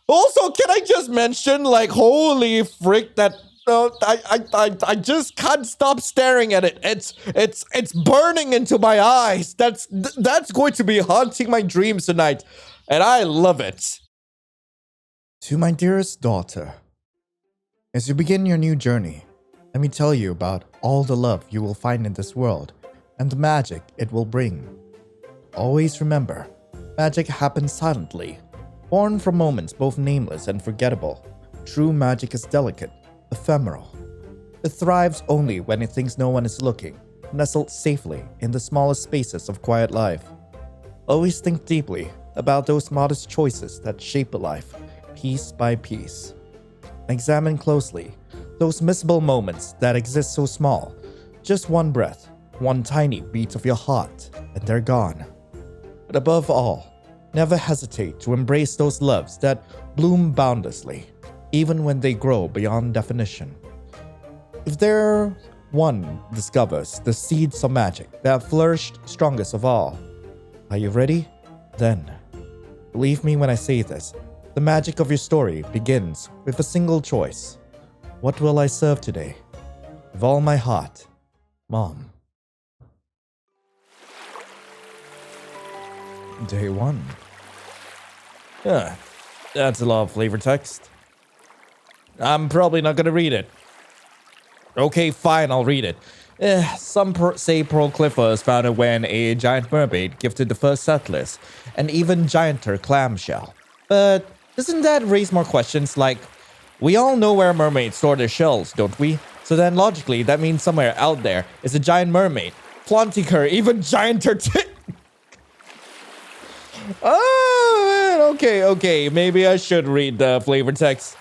Also, can I just mention, like, holy frick, that I just can't stop staring at it. It's burning into my eyes. That's going to be haunting my dreams tonight, and I love it. To my dearest daughter, as you begin your new journey, let me tell you about all the love you will find in this world and the magic it will bring. Always remember, magic happens silently, born from moments both nameless and forgettable. True magic is delicate, ephemeral. It thrives only when it thinks no one is looking, nestled safely in the smallest spaces of quiet life. Always think deeply about those modest choices that shape a life, piece by piece. Examine closely those missable moments that exist so small, just one breath, one tiny beat of your heart, and they're gone. But above all, never hesitate to embrace those loves that bloom boundlessly, even when they grow beyond definition. If there one discovers the seeds of magic that flourished strongest of all, are you ready? Then, believe me when I say this, the magic of your story begins with a single choice. What will I serve today? With all my heart, Mom. Day 1. That's a lot of flavor text. I'm probably not gonna read it. Okay, fine, I'll read it. Some say Pearlglow was founded when a giant mermaid gifted the first settlers an even gianter clamshell. But doesn't that raise more questions like, we all know where mermaids store their shells, don't we? So then logically, that means somewhere out there is a giant mermaid, flaunting her even gianter Oh, man, okay, maybe I should read the flavor text.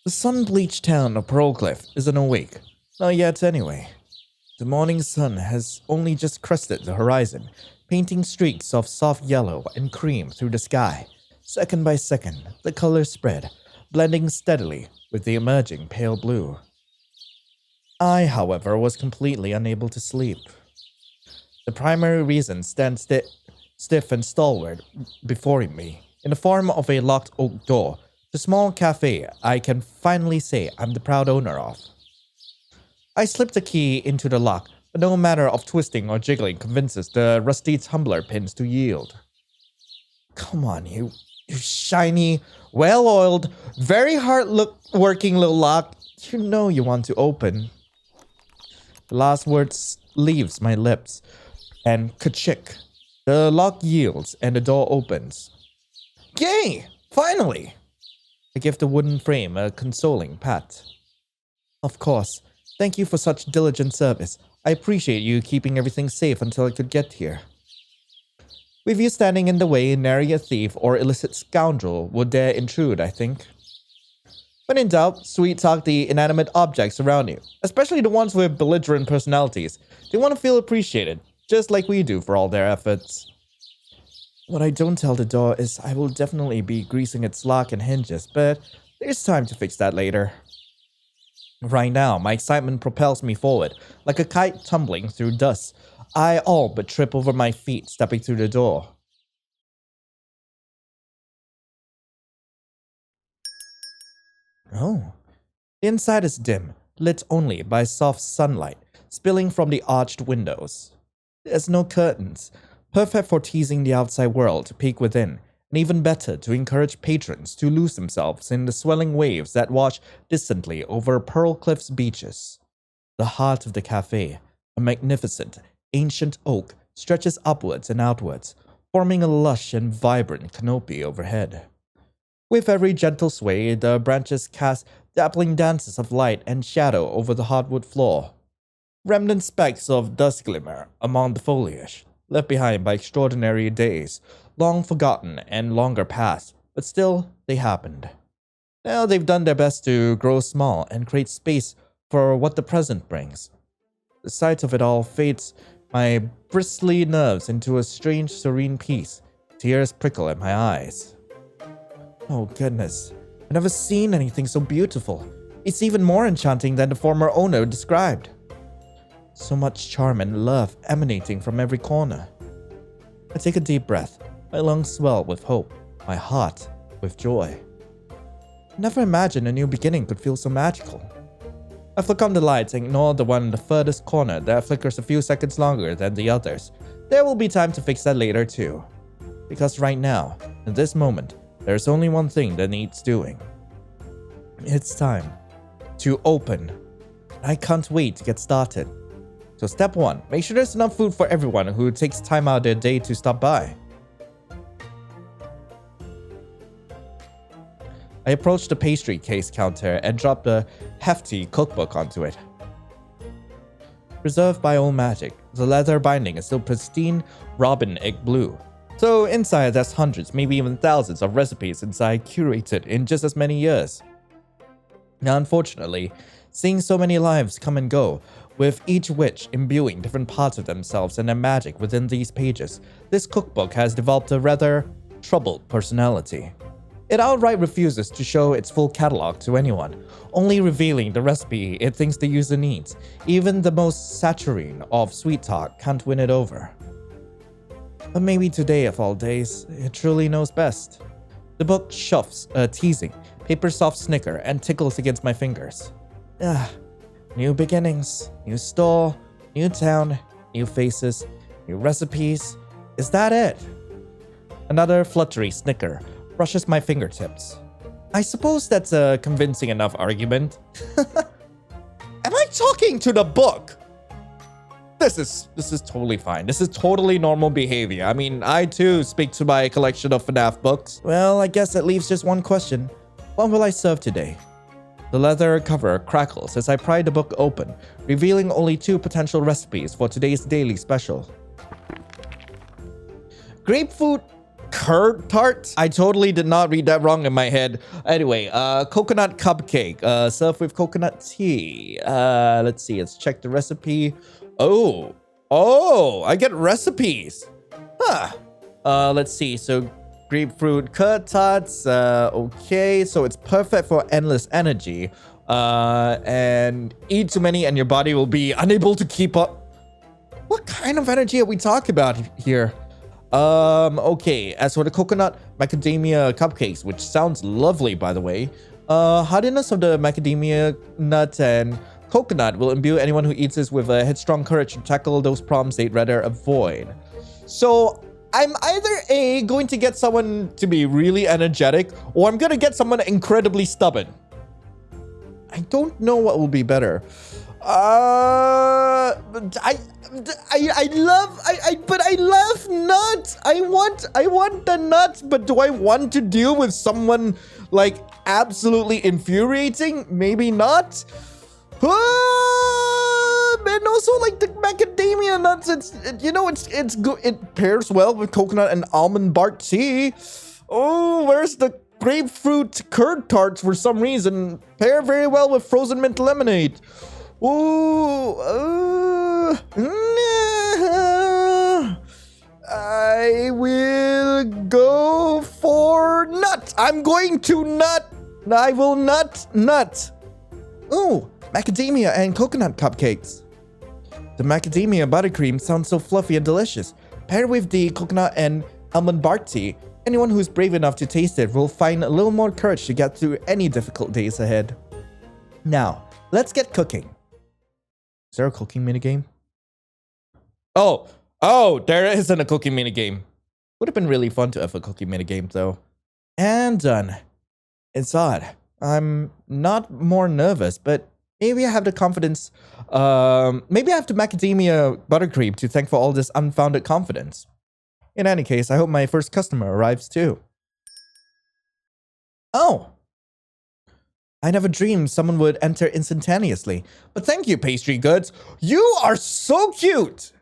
The sun-bleached town of Pearlglow isn't awake. Not yet, anyway. The morning sun has only just crested the horizon, painting streaks of soft yellow and cream through the sky. Second by second, the colors spread, blending steadily with the emerging pale blue. I, however, was completely unable to sleep. The primary reason stands stiff and stalwart before me, in the form of a locked oak door, the small cafe I can finally say I'm the proud owner of. I slipped the key into the lock, but no matter of twisting or jiggling convinces the rusty tumbler pins to yield. Come on, you shiny, well-oiled, very hard-working little lock. You know you want to open. The last word leaves my lips, and ka-chick. The lock yields and the door opens. Yay! Finally! I give the wooden frame a consoling pat. Of course, thank you for such diligent service. I appreciate you keeping everything safe until I could get here. With you standing in the way, nary a thief or illicit scoundrel would dare intrude, I think. When in doubt, sweet talk the inanimate objects around you, especially the ones with belligerent personalities. They want to feel appreciated, just like we do for all their efforts. What I don't tell the door is I will definitely be greasing its lock and hinges, but there's time to fix that later. Right now, my excitement propels me forward, like a kite tumbling through dust. I all but trip over my feet stepping through the door. Oh. The inside is dim, lit only by soft sunlight spilling from the arched windows. There's no curtains, perfect for teasing the outside world to peek within, and even better to encourage patrons to lose themselves in the swelling waves that wash distantly over Pearlglow beaches. The heart of the cafe, a magnificent, ancient oak, stretches upwards and outwards, forming a lush and vibrant canopy overhead. With every gentle sway, the branches cast dappling dances of light and shadow over the hardwood floor. Remnant specks of dust glimmer among the foliage, left behind by extraordinary days, long forgotten and longer past, but still they happened. Now they've done their best to grow small and create space for what the present brings. The sight of it all fades my bristly nerves into a strange serene peace. Tears prickle at my eyes. Oh goodness, I've never seen anything so beautiful. It's even more enchanting than the former owner described. So much charm and love emanating from every corner. I take a deep breath, My lungs swell with hope, my heart with joy. Never imagined a new beginning could feel so magical. I flick on the lights and ignore the one in the furthest corner that flickers a few seconds longer than the others. There will be time to fix that later too. Because right now, in this moment, there's only one thing that needs doing. It's time to open. I can't wait to get started. So step 1, make sure there's enough food for everyone who takes time out of their day to stop by. I approached the pastry case counter and dropped a hefty cookbook onto it. Preserved by old magic, the leather binding is still pristine robin egg blue. So inside there's hundreds, maybe even thousands of recipes inside curated in just as many years. Now unfortunately, seeing so many lives come and go, with each witch imbuing different parts of themselves and their magic within these pages, this cookbook has developed a rather troubled personality. It outright refuses to show its full catalog to anyone, only revealing the recipe it thinks the user needs. Even the most saturine of sweet talk can't win it over. But maybe today of all days, it truly knows best. The book shuffles a teasing, paper-soft snicker and tickles against my fingers. New beginnings, new store, new town, new faces, new recipes. Is that it? Another fluttery snicker brushes my fingertips. I suppose that's a convincing enough argument. Am I talking to the book? This is totally fine. This is totally normal behavior. I mean, I too speak to my collection of FNAF books. Well, I guess that leaves just one question. What will I serve today? The leather cover crackles as I pry the book open, revealing only 2 potential recipes for today's daily special. Grapefruit curd tart? I totally did not read that wrong in my head. Anyway, coconut cupcake, served with coconut tea. Let's see, let's check the recipe. Oh, I get recipes. Let's see, so grapefruit curd tarts, okay, so it's perfect for endless energy. And eat too many and your body will be unable to keep up. What kind of energy are we talking about here? Okay, as for the coconut macadamia cupcakes, which sounds lovely by the way, hardiness of the macadamia nut and coconut will imbue anyone who eats this with a headstrong courage to tackle those problems they'd rather avoid. So I'm either A, going to get someone to be really energetic, or I'm gonna get someone incredibly stubborn. I don't know what will be better. I love nuts. I want the nuts, but do I want to deal with someone like absolutely infuriating? Maybe not. And also like the macadamia nuts, it's good. It pairs well with coconut and almond bark tea. Oh, where's the grapefruit curd tarts? For some reason, pair very well with frozen mint lemonade. Ooh, I will go for nut. I'm going to nut. I will nut. Ooh, macadamia and coconut cupcakes. The macadamia buttercream sounds so fluffy and delicious. Paired with the coconut and almond bark tea, anyone who's brave enough to taste it will find a little more courage to get through any difficult days ahead. Now, let's get cooking. Is there a cooking minigame? Oh, there isn't a cooking minigame. Would have been really fun to have a cooking minigame though. And done. It's odd. I'm not more nervous, but maybe I have the confidence. Maybe I have the macadamia buttercream to thank for all this unfounded confidence. In any case, I hope my first customer arrives too. Oh. I never dreamed someone would enter instantaneously. But thank you, pastry goods. You are so cute.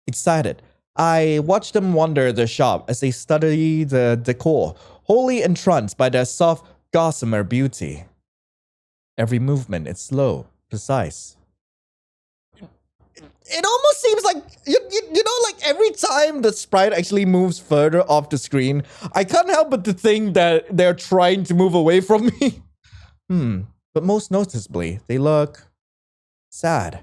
Excited, I watch them wander the shop as they study the decor, wholly entranced by their soft, gossamer beauty. Every movement is slow, precise. It almost seems like, like every time the sprite actually moves further off the screen, I can't help but to think that they're trying to move away from me. But most noticeably, they look sad.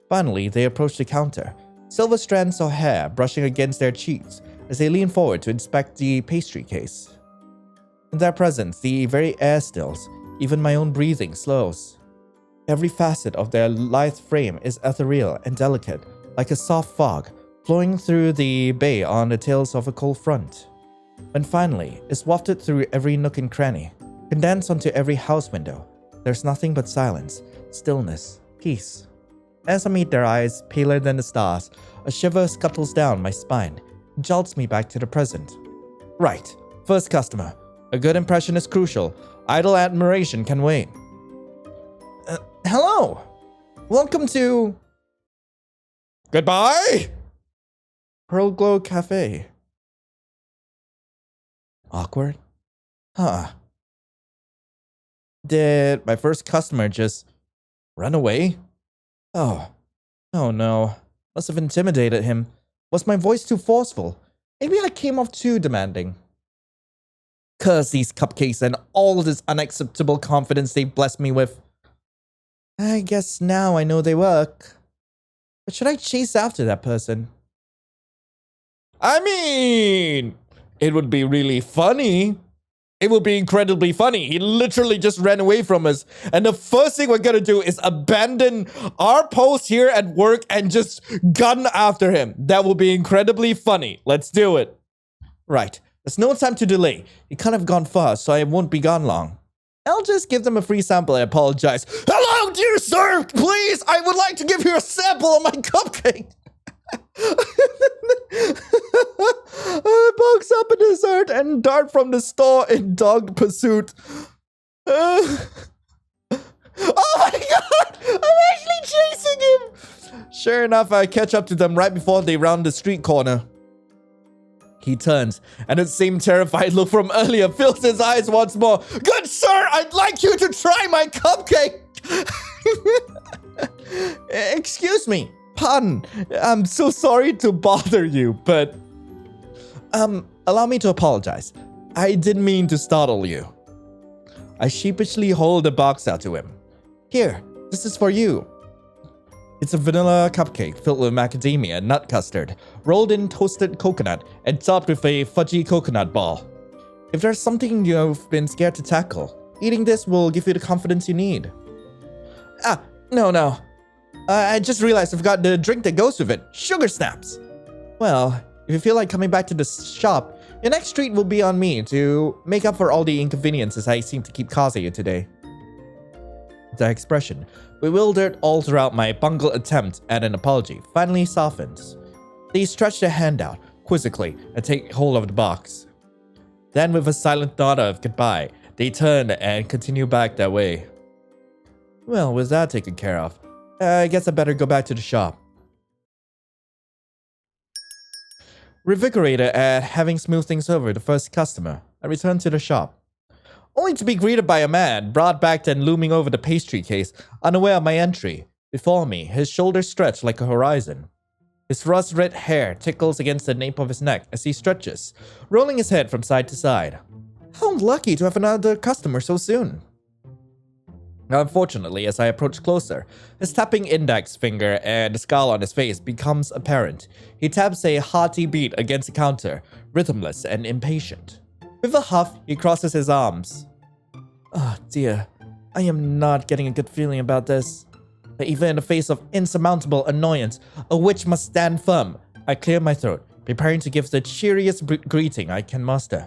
Finally, they approach the counter, silver strands of hair brushing against their cheeks, as they lean forward to inspect the pastry case. In their presence, the very air stills, even my own breathing slows. Every facet of their lithe frame is ethereal and delicate, like a soft fog flowing through the bay on the tails of a cold front. When finally it's wafted through every nook and cranny, condensed onto every house window, there's nothing but silence, stillness, peace. As I meet their eyes, paler than the stars, a shiver scuttles down my spine and jolts me back to the present. Right, first customer. A good impression is crucial. Idle admiration can wait. Hello! Welcome to... Goodbye! Pearlglow Cafe. Awkward? Huh. Did my first customer just run away? Oh no. Must have intimidated him. Was my voice too forceful? Maybe I came off too demanding. Curse these cupcakes and all this unacceptable confidence they've blessed me with. I guess now I know they work. But should I chase after that person? I mean, it would be really funny. It would be incredibly funny. He literally just ran away from us. And the first thing we're gonna do is abandon our post here at work and just gun after him. That will be incredibly funny. Let's do it. Right. There's no time to delay. He can't have gone far, so I won't be gone long. I'll just give them a free sample and apologize. Hello, dear sir! Please, I would like to give you a sample of my cupcake. I box up a dessert and dart from the store in dogged pursuit. Oh my god! I'm actually chasing him! Sure enough, I catch up to them right before they round the street corner. He turns, and the same terrified look from earlier fills his eyes once more. Good sir, I'd like you to try my cupcake! Excuse me. Pardon, I'm so sorry to bother you, but... allow me to apologize. I didn't mean to startle you. I sheepishly hold the box out to him. Here, this is for you. It's a vanilla cupcake filled with macadamia and nut custard, rolled in toasted coconut, and topped with a fudgy coconut ball. If there's something you've been scared to tackle, eating this will give you the confidence you need. No. I just realized I forgot the drink that goes with it. Sugar snaps. Well, if you feel like coming back to the shop, your next treat will be on me to make up for all the inconveniences I seem to keep causing you today. The expression, bewildered all throughout my bungled attempt at an apology, finally softens. They stretch their hand out, quizzically, and take hold of the box. Then with a silent nod of goodbye, they turn and continue back their way. Well, with that taken care of, I guess I better go back to the shop. Revigorated at having smoothed things over the first customer, I returned to the shop. Only to be greeted by a man, broad-backed and looming over the pastry case, unaware of my entry. Before me, his shoulders stretch like a horizon. His rust-red hair tickles against the nape of his neck as he stretches, rolling his head from side to side. How lucky to have another customer so soon. Unfortunately, as I approach closer, his tapping index finger and the scowl on his face becomes apparent. He taps a hearty beat against the counter, rhythmless and impatient. With a huff, he crosses his arms. Oh dear, I am not getting a good feeling about this. But even in the face of insurmountable annoyance, a witch must stand firm. I clear my throat, preparing to give the cheeriest greeting I can muster.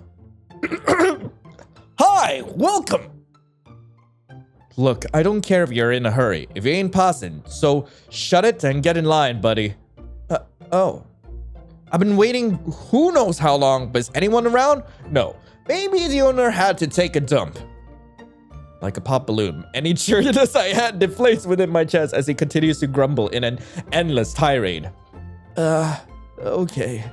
Hi, welcome! Look, I don't care if you're in a hurry, if you ain't passing, so shut it and get in line, buddy. Oh. I've been waiting who knows how long, but is anyone around? No. Maybe the owner had to take a dump. Like a pop balloon, any cheeriness I had deflates within my chest as he continues to grumble in an endless tirade. Okay.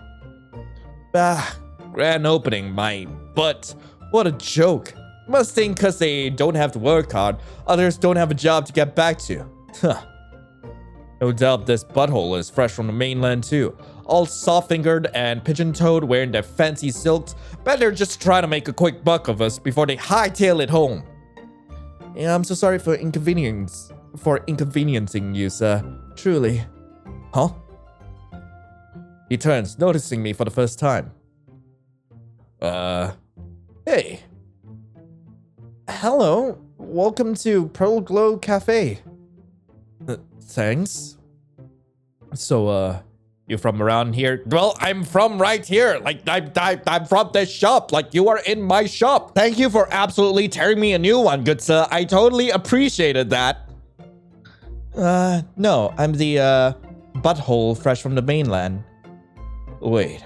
Grand opening, my butt. What a joke. Must think because they don't have to work hard, others don't have a job to get back to. Huh. No doubt this butthole is fresh from the mainland too. All soft-fingered and pigeon-toed wearing their fancy silks. Better just try to make a quick buck of us before they hightail it home. Yeah, I'm so sorry for inconveniencing you, sir. Truly. Huh? He turns, noticing me for the first time. Hey. Hello. Welcome to Pearlglow Cafe. Thanks. So, you from around here? Well, I'm from right here. Like, I'm from this shop. Like, you are in my shop. Thank you for absolutely tearing me a new one, good sir. I totally appreciated that. No, I'm the, butthole fresh from the mainland. Wait.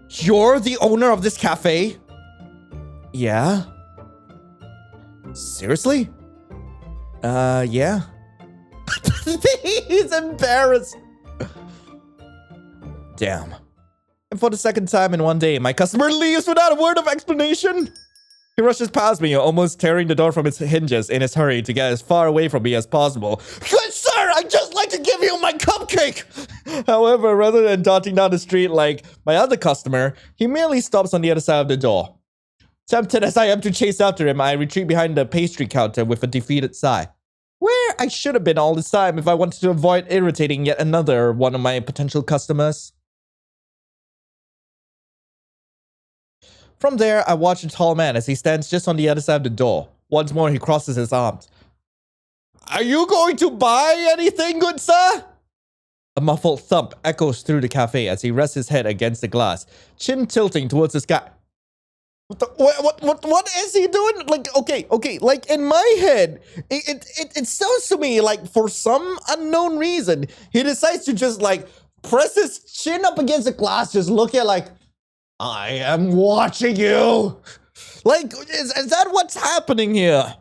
You're the owner of this cafe? Yeah. Seriously? Yeah. He's embarrassed. Damn. And for the second time in one day, my customer leaves without a word of explanation. He rushes past me, almost tearing the door from its hinges in his hurry to get as far away from me as possible. Good sir, I'd just like to give you my cupcake! However, rather than darting down the street like my other customer, he merely stops on the other side of the door. Tempted as I am to chase after him, I retreat behind the pastry counter with a defeated sigh. Where I should have been all this time if I wanted to avoid irritating yet another one of my potential customers. From there, I watch a tall man as he stands just on the other side of the door. Once more, he crosses his arms. Are you going to buy anything, good sir? A muffled thump echoes through the cafe as he rests his head against the glass, chin tilting towards the sky. What is he doing? Like, okay, like in my head, it sounds to me like for some unknown reason, he decides to just like press his chin up against the glass, just look at like, I am watching you. Like, is that what's happening here?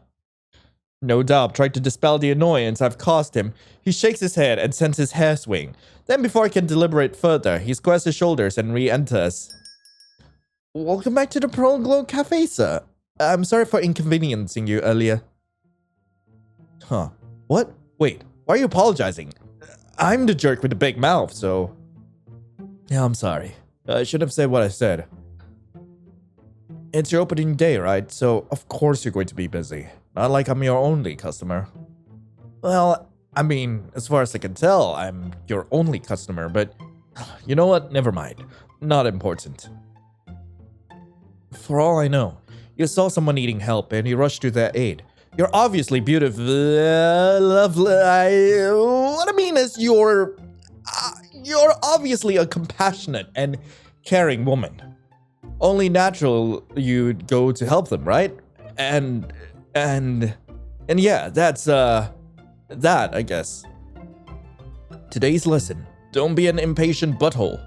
No doubt, trying to dispel the annoyance I've caused him, he shakes his head and sends his hair swing. Then before I can deliberate further, he squares his shoulders and re-enters. Welcome back to the Pearlglow Cafe, sir. I'm sorry for inconveniencing you earlier. Huh. What? Wait, why are you apologizing? I'm the jerk with the big mouth, so... Yeah, I'm sorry. I shouldn't have said what I said. It's your opening day, right? So, of course you're going to be busy. Not like I'm your only customer. Well, I mean, as far as I can tell, I'm your only customer, but... You know what? Never mind. Not important. For all I know, you saw someone needing help and you rushed to their aid. You're obviously beautiful, lovely. What I mean is you're obviously a compassionate and caring woman. Only natural you'd go to help them, right? And yeah, that's that, I guess. Today's lesson: don't be an impatient butthole.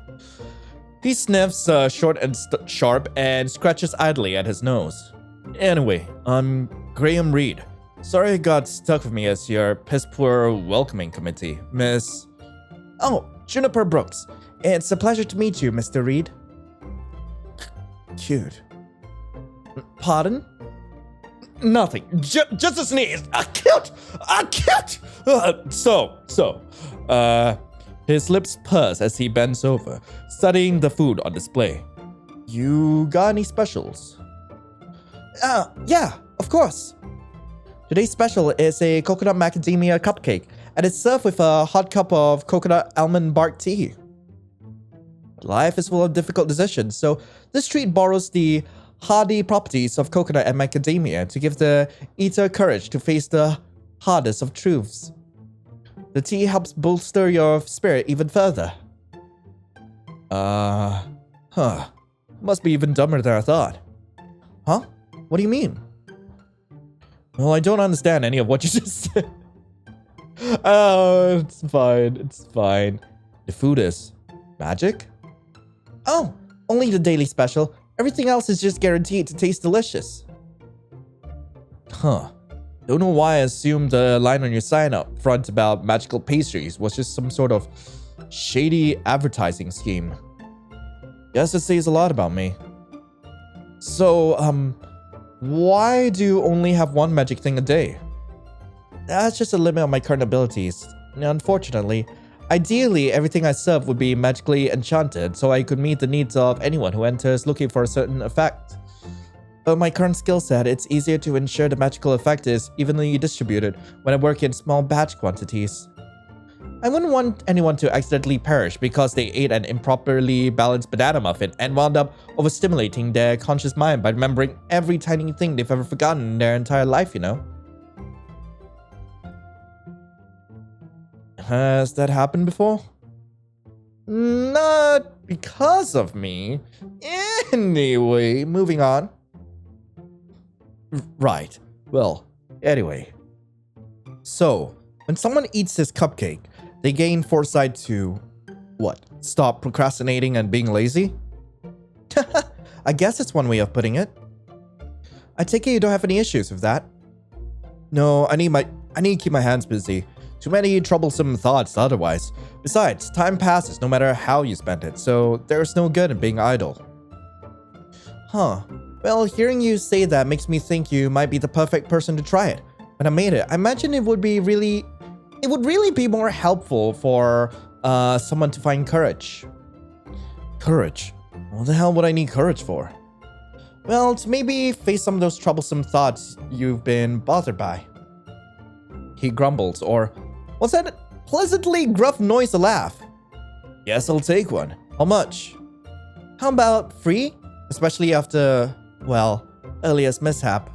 He sniffs short and sharp and scratches idly at his nose. Anyway, I'm Graham Reed. Sorry it got stuck with me as your piss-poor welcoming committee, Miss... Oh, Juniper Brooks. It's a pleasure to meet you, Mr. Reed. Cute. Pardon? Nothing. Just a sneeze. Cute! Cute! His lips purse as he bends over, studying the food on display. You got any specials? Yeah, of course. Today's special is a coconut macadamia cupcake, and it's served with a hot cup of coconut almond bark tea. Life is full of difficult decisions, so this treat borrows the hardy properties of coconut and macadamia to give the eater courage to face the hardest of truths. The tea helps bolster your spirit even further. Must be even dumber than I thought. Huh? What do you mean? Well, I don't understand any of what you just said. Oh, it's fine. The food is magic? Oh, only the daily special. Everything else is just guaranteed to taste delicious. Huh. Don't know why I assumed the line on your sign up front about magical pastries was just some sort of shady advertising scheme. Guess it says a lot about me. So, why do you only have one magic thing a day? That's just a limit on my current abilities. Unfortunately, ideally everything I serve would be magically enchanted so I could meet the needs of anyone who enters looking for a certain effect. But my current skill set, it's easier to ensure the magical effect is evenly distributed when I work in small batch quantities. I wouldn't want anyone to accidentally perish because they ate an improperly balanced banana muffin and wound up overstimulating their conscious mind by remembering every tiny thing they've ever forgotten in their entire life, you know? Has that happened before? Not because of me. Anyway, moving on. Right. Well, anyway. So, when someone eats this cupcake, they gain foresight to, what? Stop procrastinating and being lazy? I guess it's one way of putting it. I take it you don't have any issues with that. No, I need to keep my hands busy. Too many troublesome thoughts otherwise. Besides, time passes no matter how you spend it, so there's no good in being idle. Huh. Well, hearing you say that makes me think you might be the perfect person to try it. When I made it, I imagine it would really be more helpful for someone to find courage. Courage? What the hell would I need courage for? Well, to maybe face some of those troublesome thoughts you've been bothered by. He grumbles, or what's that pleasantly gruff noise a laugh? Yes, I'll take one. How much? How about free? Especially after, well, earliest mishap.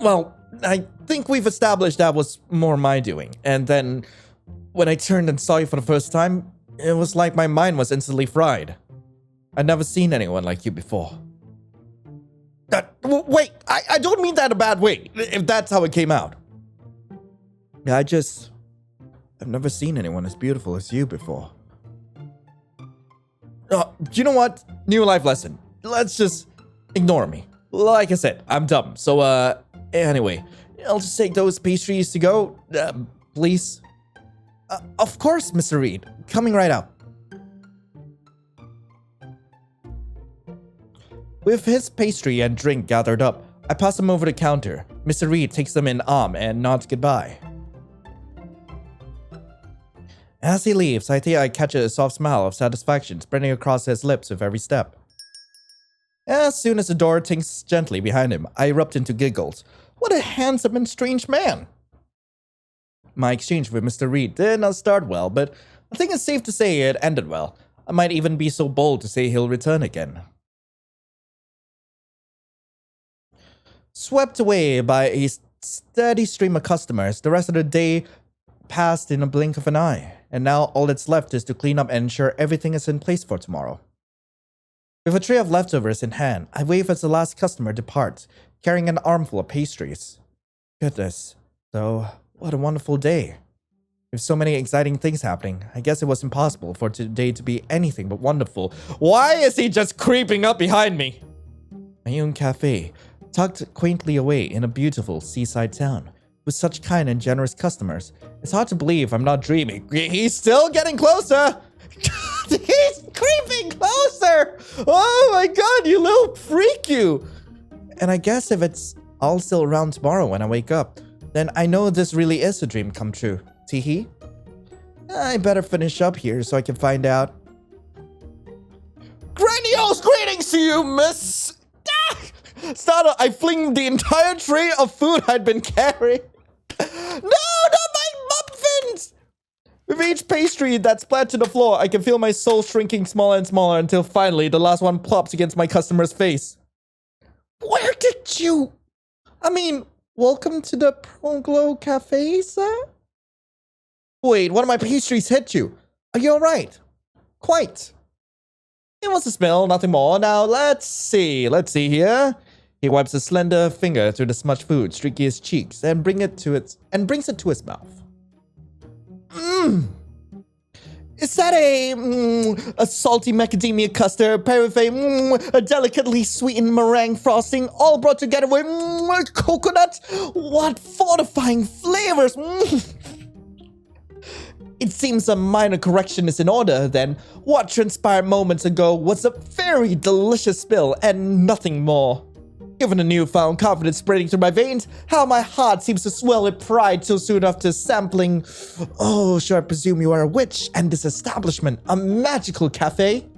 Well, I think we've established that was more my doing. And then, when I turned and saw you for the first time, it was like my mind was instantly fried. I'd never seen anyone like you before. Wait, I don't mean that in a bad way, if that's how it came out. I've never seen anyone as beautiful as you before. You know what? New life lesson. Let's just ignore me. Like I said, I'm dumb. So, anyway, I'll just take those pastries to go, please. Of course, Mr. Reed. Coming right out. With his pastry and drink gathered up, I pass them over the counter. Mr. Reed takes them in arm and nods goodbye. As he leaves, I think I catch a soft smile of satisfaction spreading across his lips with every step. As soon as the door tinks gently behind him, I erupt into giggles. What a handsome and strange man! My exchange with Mr. Reed did not start well, but I think it's safe to say it ended well. I might even be so bold to say he'll return again. Swept away by a steady stream of customers, the rest of the day passed in a blink of an eye, and now all that's left is to clean up and ensure everything is in place for tomorrow. With a tray of leftovers in hand, I wave as the last customer departs, carrying an armful of pastries. Goodness, though, what a wonderful day. With so many exciting things happening, I guess it was impossible for today to be anything but wonderful. Why is he just creeping up behind me? My own cafe, tucked quaintly away in a beautiful seaside town, with such kind and generous customers. It's hard to believe I'm not dreaming. He's still getting closer! He's creeping closer! Oh my god, you little freak you! And I guess if it's all still around tomorrow when I wake up, then I know this really is a dream come true. Teehee. I better finish up here so I can find out. Grandiose greetings to you, miss! Startled, I fling the entire tray of food I'd been carrying. No, not my muffins! With each pastry that splat to the floor, I can feel my soul shrinking smaller and smaller until finally the last one plops against my customer's face. Where did you... welcome to the Pearlglow Cafe, sir? Wait, one of my pastries hit you. Are you alright? Quite. It was a smell, nothing more. Now, let's see here. He wipes a slender finger through the smudged food, streaking his cheeks, and brings it to his mouth. Is that a salty macadamia custard paired with a delicately sweetened meringue frosting, all brought together with coconut? What fortifying flavors! It seems a minor correction is in order, then. What transpired moments ago was a very delicious spill and nothing more. Given the newfound confidence spreading through my veins, how my heart seems to swell with pride so soon after sampling. Oh, sure, I presume you are a witch, and this establishment, a magical cafe?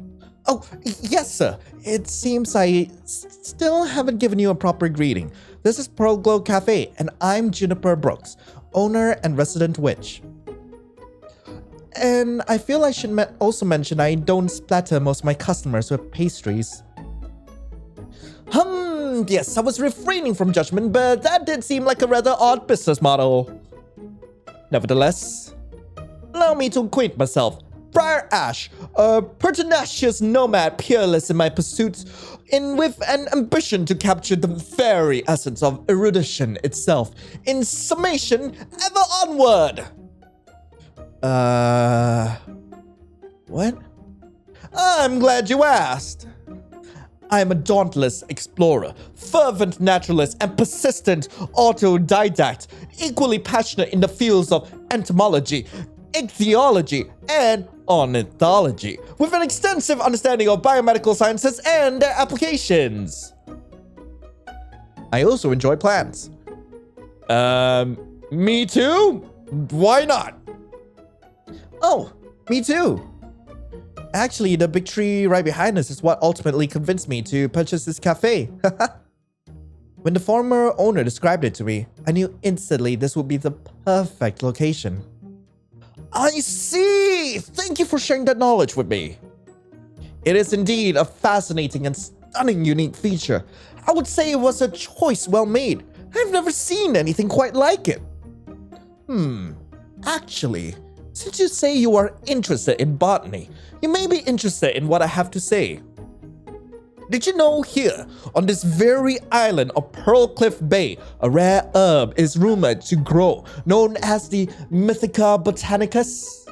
Oh, yes, sir. It seems I still haven't given you a proper greeting. This is Pearlglow Cafe, and I'm Juniper Brooks, owner and resident witch. And I feel I should also mention I don't splatter most of my customers with pastries. Yes, I was refraining from judgment, but that did seem like a rather odd business model. Nevertheless, allow me to acquaint myself. Friar Ash, a pertinacious nomad peerless in my pursuits, with an ambition to capture the very essence of erudition itself. In summation, ever onward! What? I'm glad you asked. I am a dauntless explorer, fervent naturalist, and persistent autodidact, equally passionate in the fields of entomology, ichthyology, and ornithology, with an extensive understanding of biomedical sciences and their applications. I also enjoy plants. Me too? Why not? Oh, me too. Actually, the big tree right behind us is what ultimately convinced me to purchase this cafe. When the former owner described it to me, I knew instantly this would be the perfect location. I see! Thank you for sharing that knowledge with me. It is indeed a fascinating and stunning unique feature. I would say it was a choice well made. I've never seen anything quite like it. Actually, since you say you are interested in botany, you may be interested in what I have to say. Did you know here, on this very island of Pearlcliff Bay, a rare herb is rumored to grow, known as the Mythica botanicus?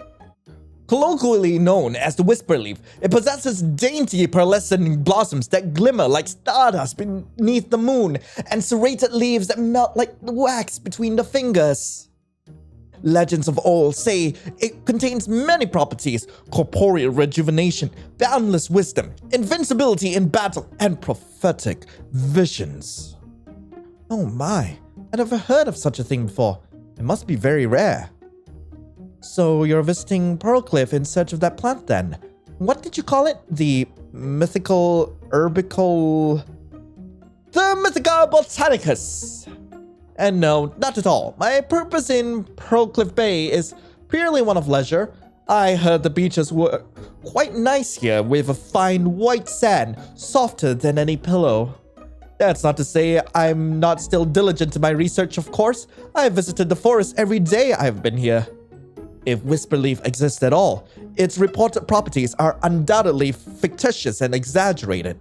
Colloquially known as the whisper leaf, it possesses dainty pearlescent blossoms that glimmer like stardust beneath the moon, and serrated leaves that melt like wax between the fingers. Legends of old say it contains many properties: corporeal rejuvenation, boundless wisdom, invincibility in battle, and prophetic visions. Oh my, I never heard of such a thing before. It must be very rare. So you're visiting Pearlcliff in search of that plant then? What did you call it? The mythical herbical... The Mythica botanicus! And no, not at all. My purpose in Pearlcliff Bay is purely one of leisure. I heard the beaches were quite nice here, with a fine white sand, softer than any pillow. That's not to say I'm not still diligent in my research, of course. I have visited the forest every day I've been here. If Whisperleaf exists at all, its reported properties are undoubtedly fictitious and exaggerated.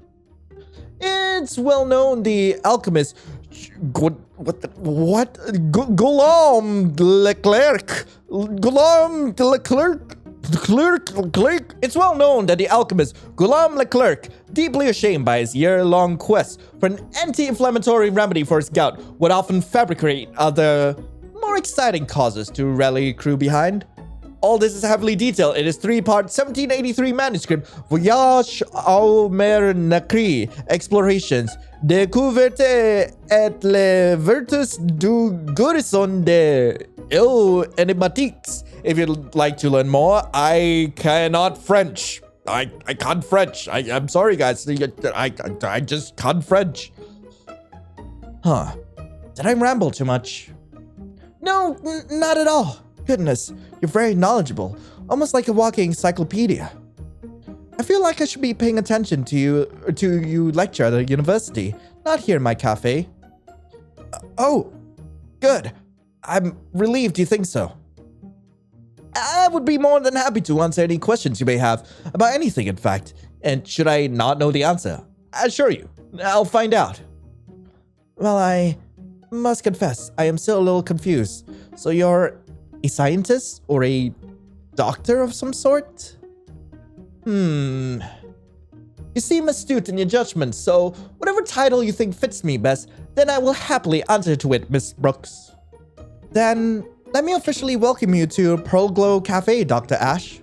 It's well known the alchemist Guillaume Leclerc. It's well known that the alchemist Guillaume Leclerc, deeply ashamed by his year-long quest for an anti-inflammatory remedy for his gout, would often fabricate other, more exciting causes to rally crew behind. All this is heavily detailed in his 3-part 1783 manuscript, Voyage au Mer Nacri, Explorations, Découverte et les Vertus du Garrison de l'Île Énigmatique. If you'd like to learn more, I cannot French. I can't French. I'm sorry, guys. I just can't French. Huh. Did I ramble too much? No, not at all. Goodness, you're very knowledgeable, almost like a walking encyclopedia. I feel like I should be paying attention to you lecture at the university, not here in my cafe. Oh, good. I'm relieved you think so. I would be more than happy to answer any questions you may have, about anything in fact. And should I not know the answer, I assure you, I'll find out. Well, I must confess, I am still a little confused. So you're a scientist or a doctor of some sort? You seem astute in your judgment, so whatever title you think fits me best, then I will happily answer to it, Miss Brooks. Then, let me officially welcome you to Pearlglow Cafe, Dr. Ash.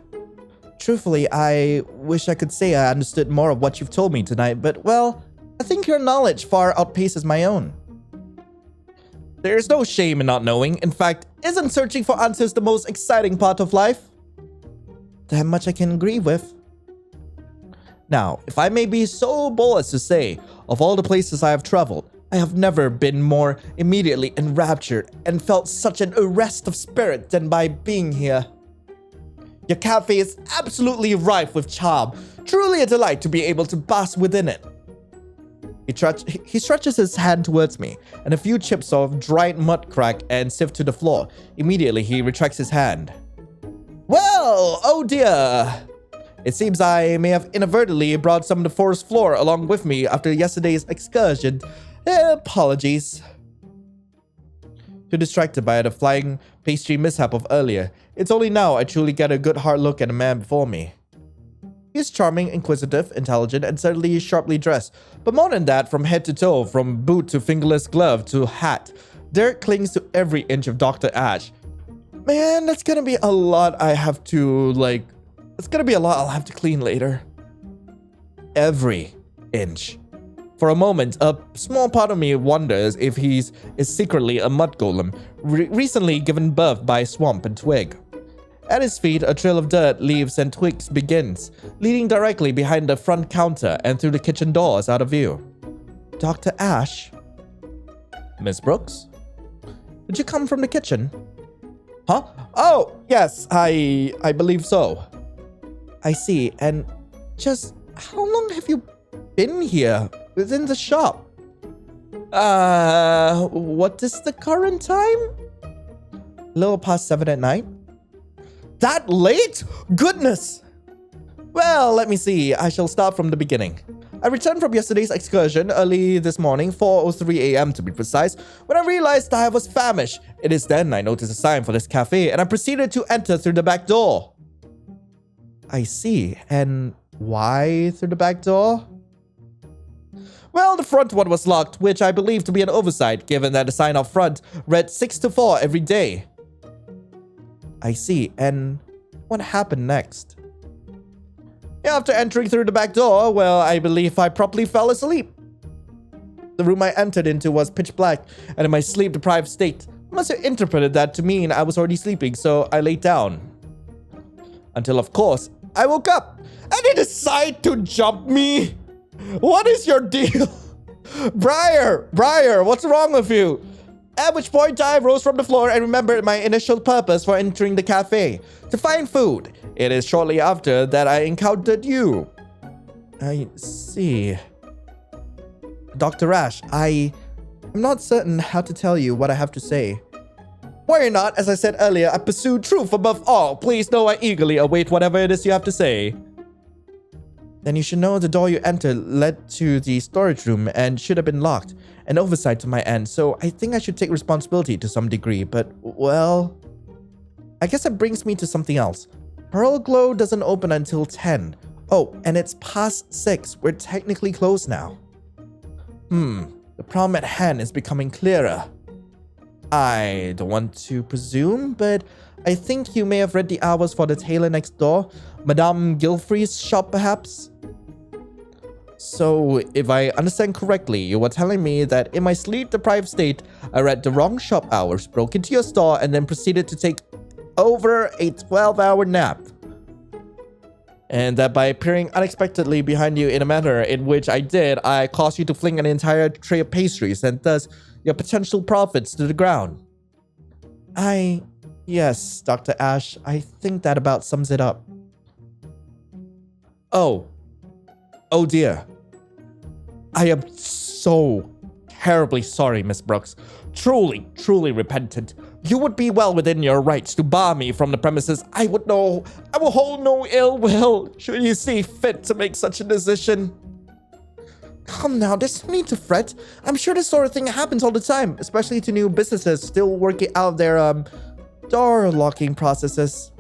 Truthfully, I wish I could say I understood more of what you've told me tonight, but well, I think your knowledge far outpaces my own. There's no shame in not knowing. In fact, isn't searching for answers the most exciting part of life? That much I can agree with. Now, if I may be so bold as to say, of all the places I have traveled, I have never been more immediately enraptured and felt such an arrest of spirit than by being here. Your cafe is absolutely rife with charm. Truly a delight to be able to bask within it. He stretches his hand towards me, and a few chips of dried mud crack and sift to the floor. Immediately, he retracts his hand. Well, oh dear. It seems I may have inadvertently brought some of the forest floor along with me after yesterday's excursion. Apologies. Too distracted by the flying pastry mishap of earlier, it's only now I truly get a good hard look at the man before me. He is charming, inquisitive, intelligent, and certainly sharply dressed. But more than that, from head to toe, from boot to fingerless glove to hat, Derek clings to every inch of Dr. Ash. Man, that's gonna be a lot I have to, it's gonna be a lot I'll have to clean later. Every inch. For a moment, a small part of me wonders if is secretly a mud golem, recently given birth by swamp and twig. At his feet, a trail of dirt, leaves, and twigs begins, leading directly behind the front counter and through the kitchen doors out of view. Dr. Ash? Miss Brooks? Did you come from the kitchen? Huh? Oh, yes, I believe so. I see, and just how long have you been here within the shop? What is the current time? A little past 7 at night. That late? Goodness! Well, let me see. I shall start from the beginning. I returned from yesterday's excursion early this morning, 4:03 a.m. to be precise, when I realized I was famished. It is then I noticed a sign for this cafe, and I proceeded to enter through the back door. I see. And why through the back door? Well, the front one was locked, which I believe to be an oversight, given that the sign up front read 6 to 4 every day. I see. And what happened next? After entering through the back door, well, I believe I properly fell asleep. The room I entered into was pitch black, and in my sleep-deprived state, I must have interpreted that to mean I was already sleeping, so I laid down. Until, of course, I woke up, and they decide to jump me. What is your deal? Briar, what's wrong with you? At which point I rose from the floor and remembered my initial purpose for entering the cafe, to find food. It is shortly after that I encountered you. I see. Dr. Ash, I'm not certain how to tell you what I have to say. Worry not, as I said earlier, I pursue truth above all. Please know I eagerly await whatever it is you have to say. Then you should know the door you entered led to the storage room and should have been locked. An oversight to my end, so I think I should take responsibility to some degree, but, well... I guess that brings me to something else. Pearlglow doesn't open until 10. Oh, and it's past 6. We're technically closed now. The problem at hand is becoming clearer. I don't want to presume, but I think you may have read the hours for the tailor next door. Madame Gilfrey's shop, perhaps? So, if I understand correctly, you were telling me that in my sleep-deprived state, I read the wrong shop hours, broke into your store, and then proceeded to take over a 12-hour nap. And that by appearing unexpectedly behind you in a manner in which I did, I caused you to fling an entire tray of pastries and thus your potential profits to the ground. Yes, Dr. Ash, I think that about sums it up. Oh dear. I am so terribly sorry, Miss Brooks. Truly repentant. You would be well within your rights to bar me from the premises. I will hold no ill will should you see fit to make such a decision. Come now, there's no need to fret. I'm sure this sort of thing happens all the time, especially to new businesses still working out their, door locking processes.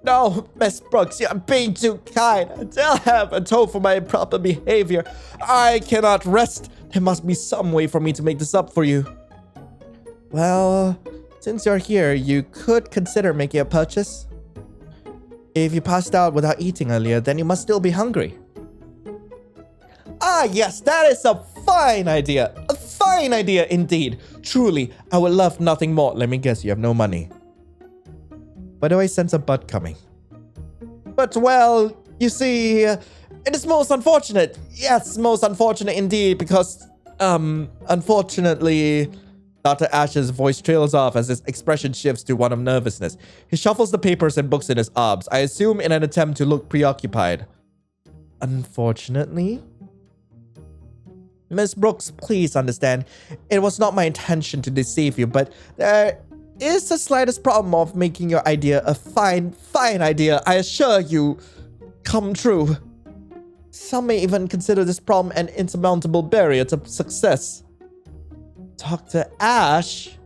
No, Miss Brooks, you're being too kind. I'll have atoned for my improper behavior. I cannot rest. There must be some way for me to make this up for you. Well, since you're here, you could consider making a purchase. If you passed out without eating earlier, then you must still be hungry. Ah, yes, that is a fine idea. A fine idea indeed. Truly, I would love nothing more. Let me guess, you have no money. Why do I sense a butt coming? But, well, you see, it is most unfortunate. Yes, most unfortunate indeed, because, unfortunately, Dr. Ash's voice trails off as his expression shifts to one of nervousness. He shuffles the papers and books in his arms, I assume in an attempt to look preoccupied. Unfortunately, Miss Brooks, please understand, it was not my intention to deceive you, but there is the slightest problem of making your idea a fine idea, I assure you, come true. Some may even consider this problem an insurmountable barrier to success. Dr. Ash?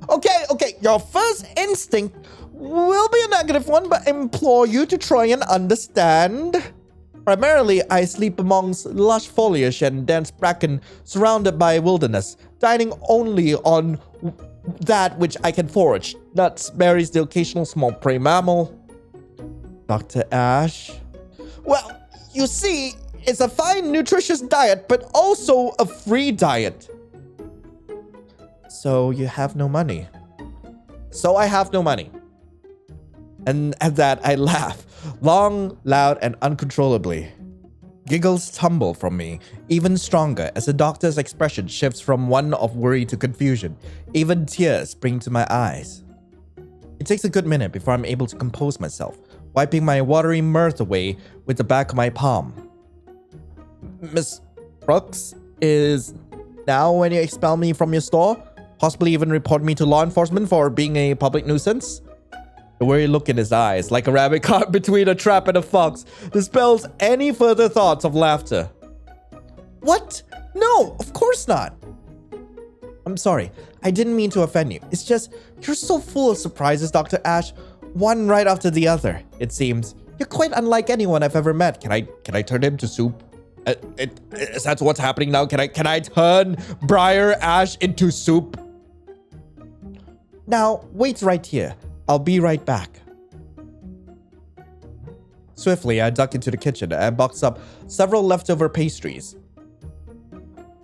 Okay, your first instinct will be a negative one, but I implore you to try and understand. Primarily, I sleep amongst lush foliage and dense bracken surrounded by wilderness, dining only on that which I can forage. Nuts, berries, the occasional small prey mammal. Dr. Ash? Well, you see, it's a fine, nutritious diet, but also a free diet. So you have no money. So I have no money. And at that, I laugh, long, loud, and uncontrollably. Giggles tumble from me, even stronger as the doctor's expression shifts from one of worry to confusion. Even tears spring to my eyes. It takes a good minute before I'm able to compose myself, wiping my watery mirth away with the back of my palm. Miss Brooks, is now when you expel me from your store? Possibly even report me to law enforcement for being a public nuisance? The worried look in his eyes, like a rabbit caught between a trap and a fox, dispels any further thoughts of laughter. What? No, of course not. I'm sorry, I didn't mean to offend you. It's just, you're so full of surprises, Dr. Ash. One right after the other, it seems. You're quite unlike anyone I've ever met. Can I turn him to soup? Is that what's happening now? Can I turn Briar Ash into soup? Now, wait right here. I'll be right back. Swiftly, I duck into the kitchen and box up several leftover pastries.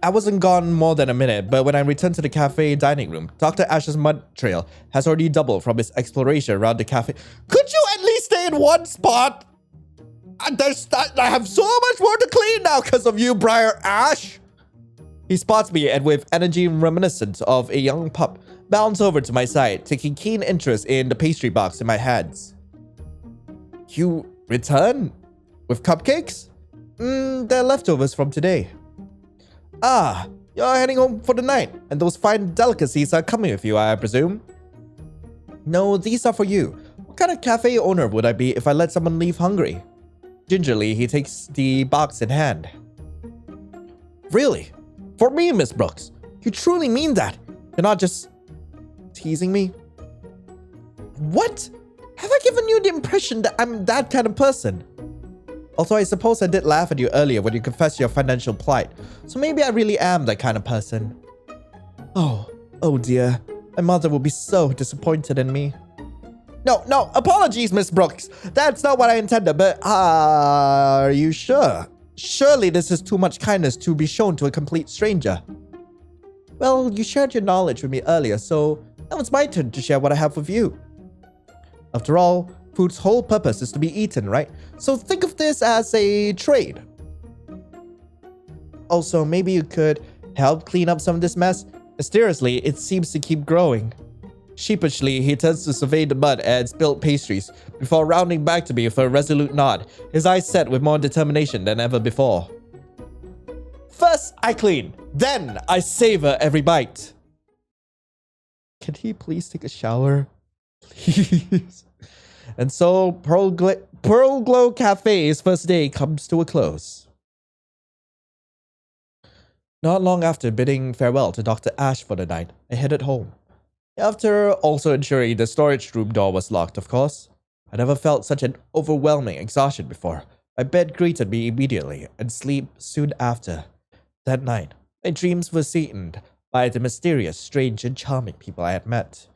I wasn't gone more than a minute, but when I returned to the cafe dining room, Dr. Ash's mud trail has already doubled from his exploration around the cafe. Could you at least stay in one spot? I have so much more to clean now because of you, Briar Ash. He spots me and with energy reminiscent of a young pup, bounds over to my side, taking keen interest in the pastry box in my hands. You return? With cupcakes? They're leftovers from today. Ah, you're heading home for the night, and those fine delicacies are coming with you, I presume? No, these are for you. What kind of cafe owner would I be if I let someone leave hungry? Gingerly, he takes the box in hand. Really? For me, Miss Brooks? You truly mean that? You're not just teasing me? What? Have I given you the impression that I'm that kind of person? Also, I suppose I did laugh at you earlier when you confessed your financial plight, so maybe I really am that kind of person. Oh dear. My mother will be so disappointed in me. No, apologies, Miss Brooks. That's not what I intended, but are you sure? Surely this is too much kindness to be shown to a complete stranger. Well, you shared your knowledge with me earlier, so now it's my turn to share what I have with you. After all, food's whole purpose is to be eaten, right? So think of this as a trade. Also, maybe you could help clean up some of this mess. Mysteriously, it seems to keep growing. Sheepishly, he turns to survey the mud and spilt pastries, before rounding back to me with a resolute nod, his eyes set with more determination than ever before. First, I clean. Then, I savor every bite. Can he please take a shower? Please. And so, Pearlglow Cafe's first day comes to a close. Not long after bidding farewell to Dr. Ash for the night, I headed home. After also ensuring the storage room door was locked, of course. I never felt such an overwhelming exhaustion before. My bed greeted me immediately, and sleep soon after. That night, my dreams were sweetened by the mysterious, strange, and charming people I had met.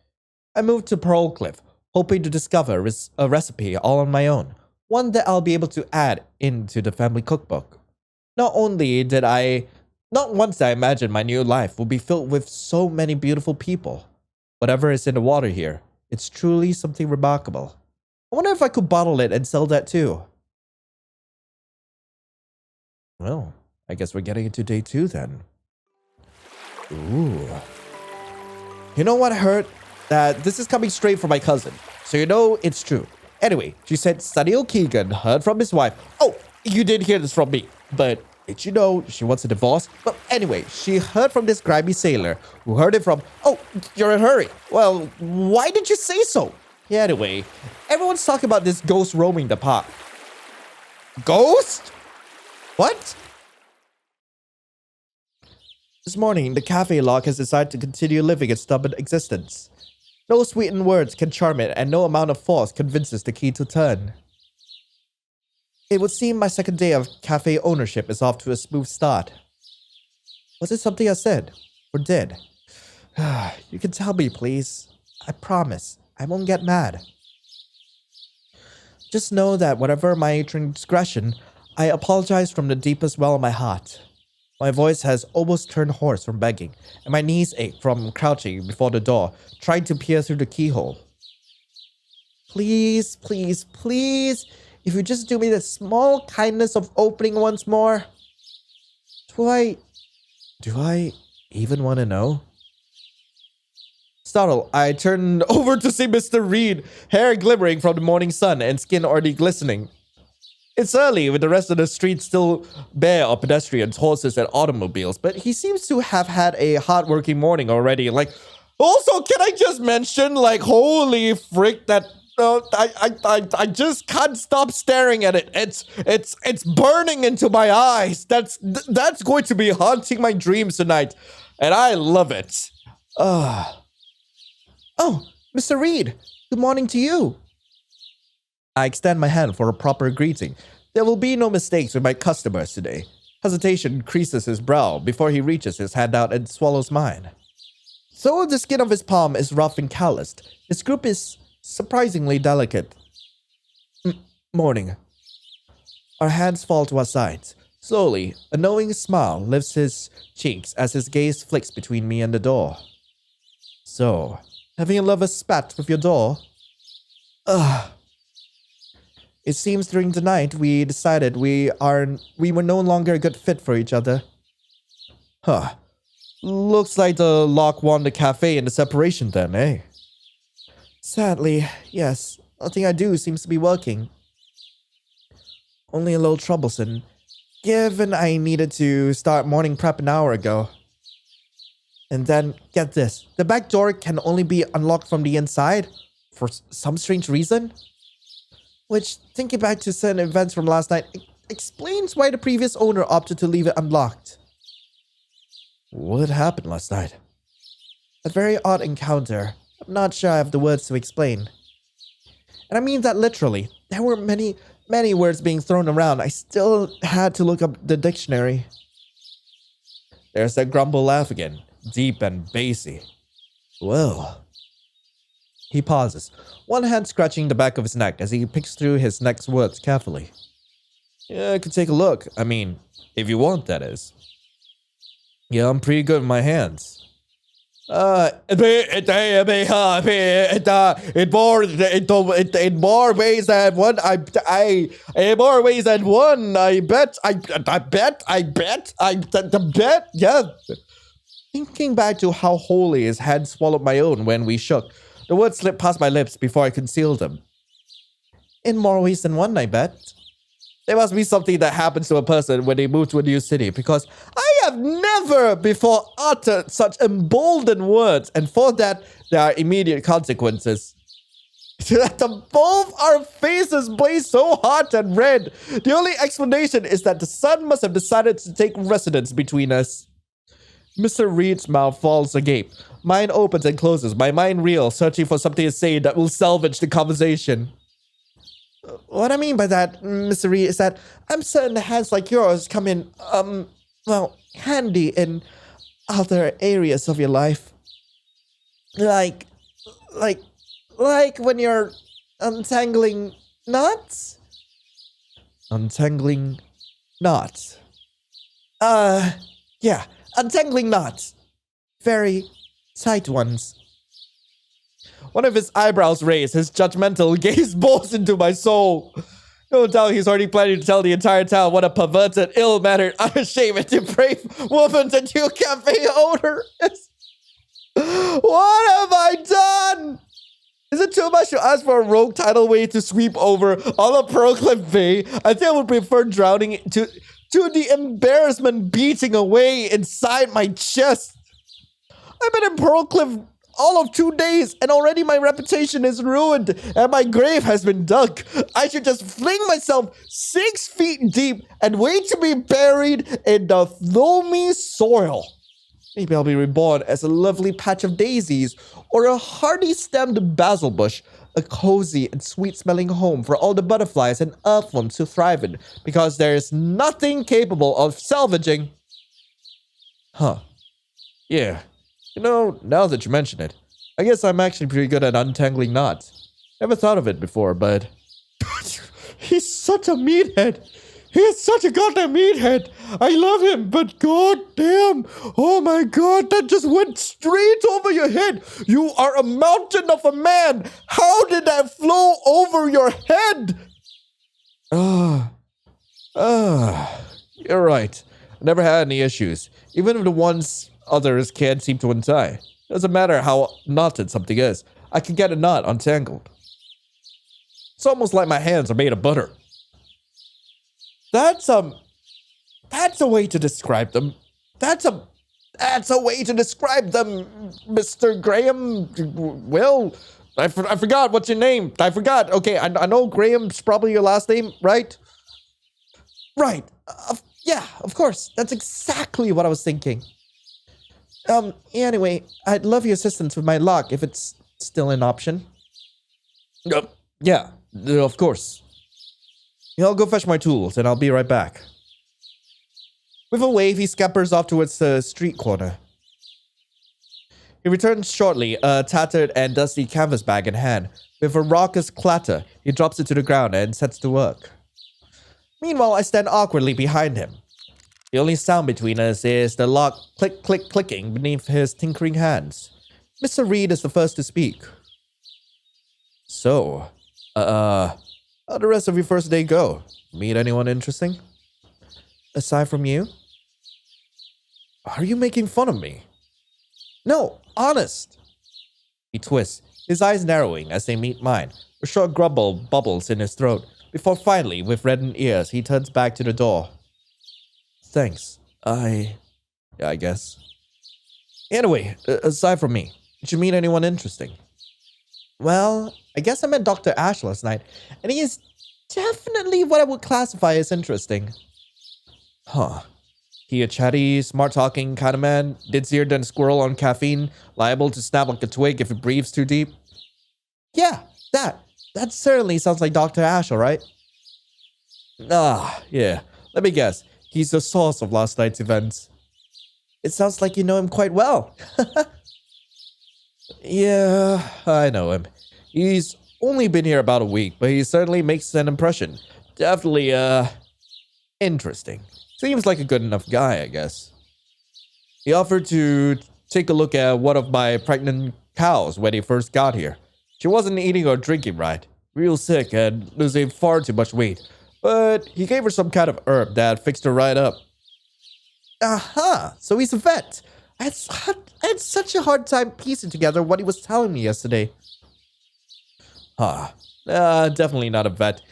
I moved to Pearlglow, hoping to discover a recipe all on my own, one that I'll be able to add into the family cookbook. Not once did I imagine my new life will be filled with so many beautiful people. Whatever is in the water here, it's truly something remarkable. I wonder if I could bottle it and sell that too. Well, I guess we're getting into day 2 then. Ooh. You know what I heard? That this is coming straight from my cousin. So you know it's true. Anyway, she said Sonny O'Keegan heard from his wife. Oh, you did hear this from me. But did you know she wants a divorce? Well, anyway, she heard from this grimy sailor who heard it from... Oh, you're in a hurry. Well, why did you say so? Yeah, anyway, everyone's talking about this ghost roaming the park. Ghost? What? This morning, the cafe lock has decided to continue living its stubborn existence. No sweetened words can charm it, and no amount of force convinces the key to turn. It would seem my second day of cafe ownership is off to a smooth start. Was it something I said? Or did? You can tell me, please. I promise. I won't get mad. Just know that whatever my transgression, I apologize from the deepest well of my heart. My voice has almost turned hoarse from begging, and my knees ache from crouching before the door, trying to peer through the keyhole. Please, please, please, if you just do me the small kindness of opening once more. Do I even want to know? Startled, I turned over to see Mr. Reed, hair glimmering from the morning sun and skin already glistening. It's early, with the rest of the street still bare of pedestrians, horses, and automobiles, but he seems to have had a hard-working morning already. Like, also, can I just mention, like, holy frick, that I just can't stop staring at it. It's burning into my eyes. That's going to be haunting my dreams tonight, and I love it. Oh, Mr. Reed, good morning to you. I extend my hand for a proper greeting. There will be no mistakes with my customers today. Hesitation creases his brow before he reaches his hand out and swallows mine. Though the skin of his palm is rough and calloused, his grip is surprisingly delicate. Morning. Our hands fall to our sides. Slowly, a knowing smile lifts his cheeks as his gaze flicks between me and the door. So, having a lover's spat with your door? It seems during the night we decided we were no longer a good fit for each other. Looks like the lock won the cafe in the separation then, eh? Sadly, yes. Nothing I do seems to be working. Only a little troublesome, given I needed to start morning prep an hour ago. And then, get this, the back door can only be unlocked from the inside, for some strange reason. Which, thinking back to certain events from last night, explains why the previous owner opted to leave it unlocked. What happened last night? A very odd encounter. I'm not sure I have the words to explain. And I mean that literally. There were many words being thrown around. I still had to look up the dictionary. There's that grumble laugh again, deep and bassy. Well... He pauses, one hand scratching the back of his neck as he picks through his next words carefully. Yeah, I could take a look. I mean, if you want, that is. Yeah, I'm pretty good with my hands. In more ways than one. In more ways than one. I bet. Yeah. Thinking back to how wholly his hand swallowed my own when we shook, the words slipped past my lips before I concealed them. In more ways than one, I bet. There must be something that happens to a person when they move to a new city, because I have never before uttered such emboldened words, and for that, there are immediate consequences. Both our faces blaze so hot and red. The only explanation is that the sun must have decided to take residence between us. Mr. Reed's mouth falls agape. Mine opens and closes, my mind reels, searching for something to say that will salvage the conversation. What I mean by that, Mr. Reed, is that I'm certain hands like yours come in, handy in other areas of your life. Like when you're untangling knots? Untangling knots. Yeah. Untangling knots. Very tight ones. One of his eyebrows raised, his judgmental gaze bores into my soul. No doubt he's already planning to tell the entire town what a perverted, ill-mannered, unashamed, and depraved woman the new cafe owner is. What have I done? Is it too much to ask for a rogue tidal wave to sweep over all of Pearlglow Bay? I think I would prefer drowning to the embarrassment beating away inside my chest. I've been in Pearlglow all of 2 days, and already my reputation is ruined, and my grave has been dug. I should just fling myself 6 feet deep and wait to be buried in the loamy soil. Maybe I'll be reborn as a lovely patch of daisies or a hardy-stemmed basil bush, a cozy and sweet-smelling home for all the butterflies and earthworms to thrive in, because there is nothing capable of salvaging. Huh. Yeah. You know, now that you mention it, I guess I'm actually pretty good at untangling knots. Never thought of it before, but... He's such a meathead. He is such a goddamn meathead. I love him, but goddamn. Oh my god, that just went straight over your head. You are a mountain of a man. How did that flow over your head? You're right. I never had any issues. Even if the ones others can't seem to untie. Doesn't matter how knotted something is. I can get a knot untangled. It's almost like my hands are made of butter. That's a way to describe them. That's a way to describe them, Mr. Graham. Well, I forgot what's your name. I forgot. Okay, I know Graham's probably your last name, right? Right. Yeah, of course. That's exactly what I was thinking. Anyway, I'd love your assistance with my lock if it's still an option. Yeah, of course. I'll go fetch my tools, and I'll be right back. With a wave, he scampers off towards the street corner. He returns shortly, a tattered and dusty canvas bag in hand. With a raucous clatter, he drops it to the ground and sets to work. Meanwhile, I stand awkwardly behind him. The only sound between us is the lock clicking beneath his tinkering hands. Mr. Reed is the first to speak. So, how'd the rest of your first day go? Meet anyone interesting? Aside from you? Are you making fun of me? No, honest. He twists, his eyes narrowing as they meet mine. A short grumble bubbles in his throat, before finally, with reddened ears, he turns back to the door. Thanks. Yeah, I guess. Anyway, aside from me, did you meet anyone interesting? Well, I guess I met Dr. Ash last night, and he is definitely what I would classify as interesting. Huh. He a chatty, smart-talking kind of man, ditzier than a squirrel on caffeine, liable to snap like a twig if it breathes too deep? Yeah, that certainly sounds like Dr. Ash, alright? Yeah. Let me guess. He's the source of last night's events. It sounds like you know him quite well. Yeah, I know him. He's only been here about a week, but he certainly makes an impression. Definitely, interesting. Seems like a good enough guy, I guess. He offered to take a look at one of my pregnant cows when he first got here. She wasn't eating or drinking right, real sick and losing far too much weight. But he gave her some kind of herb that fixed her right up. Aha, so he's a vet. I had such a hard time piecing together what he was telling me yesterday. Definitely not a vet.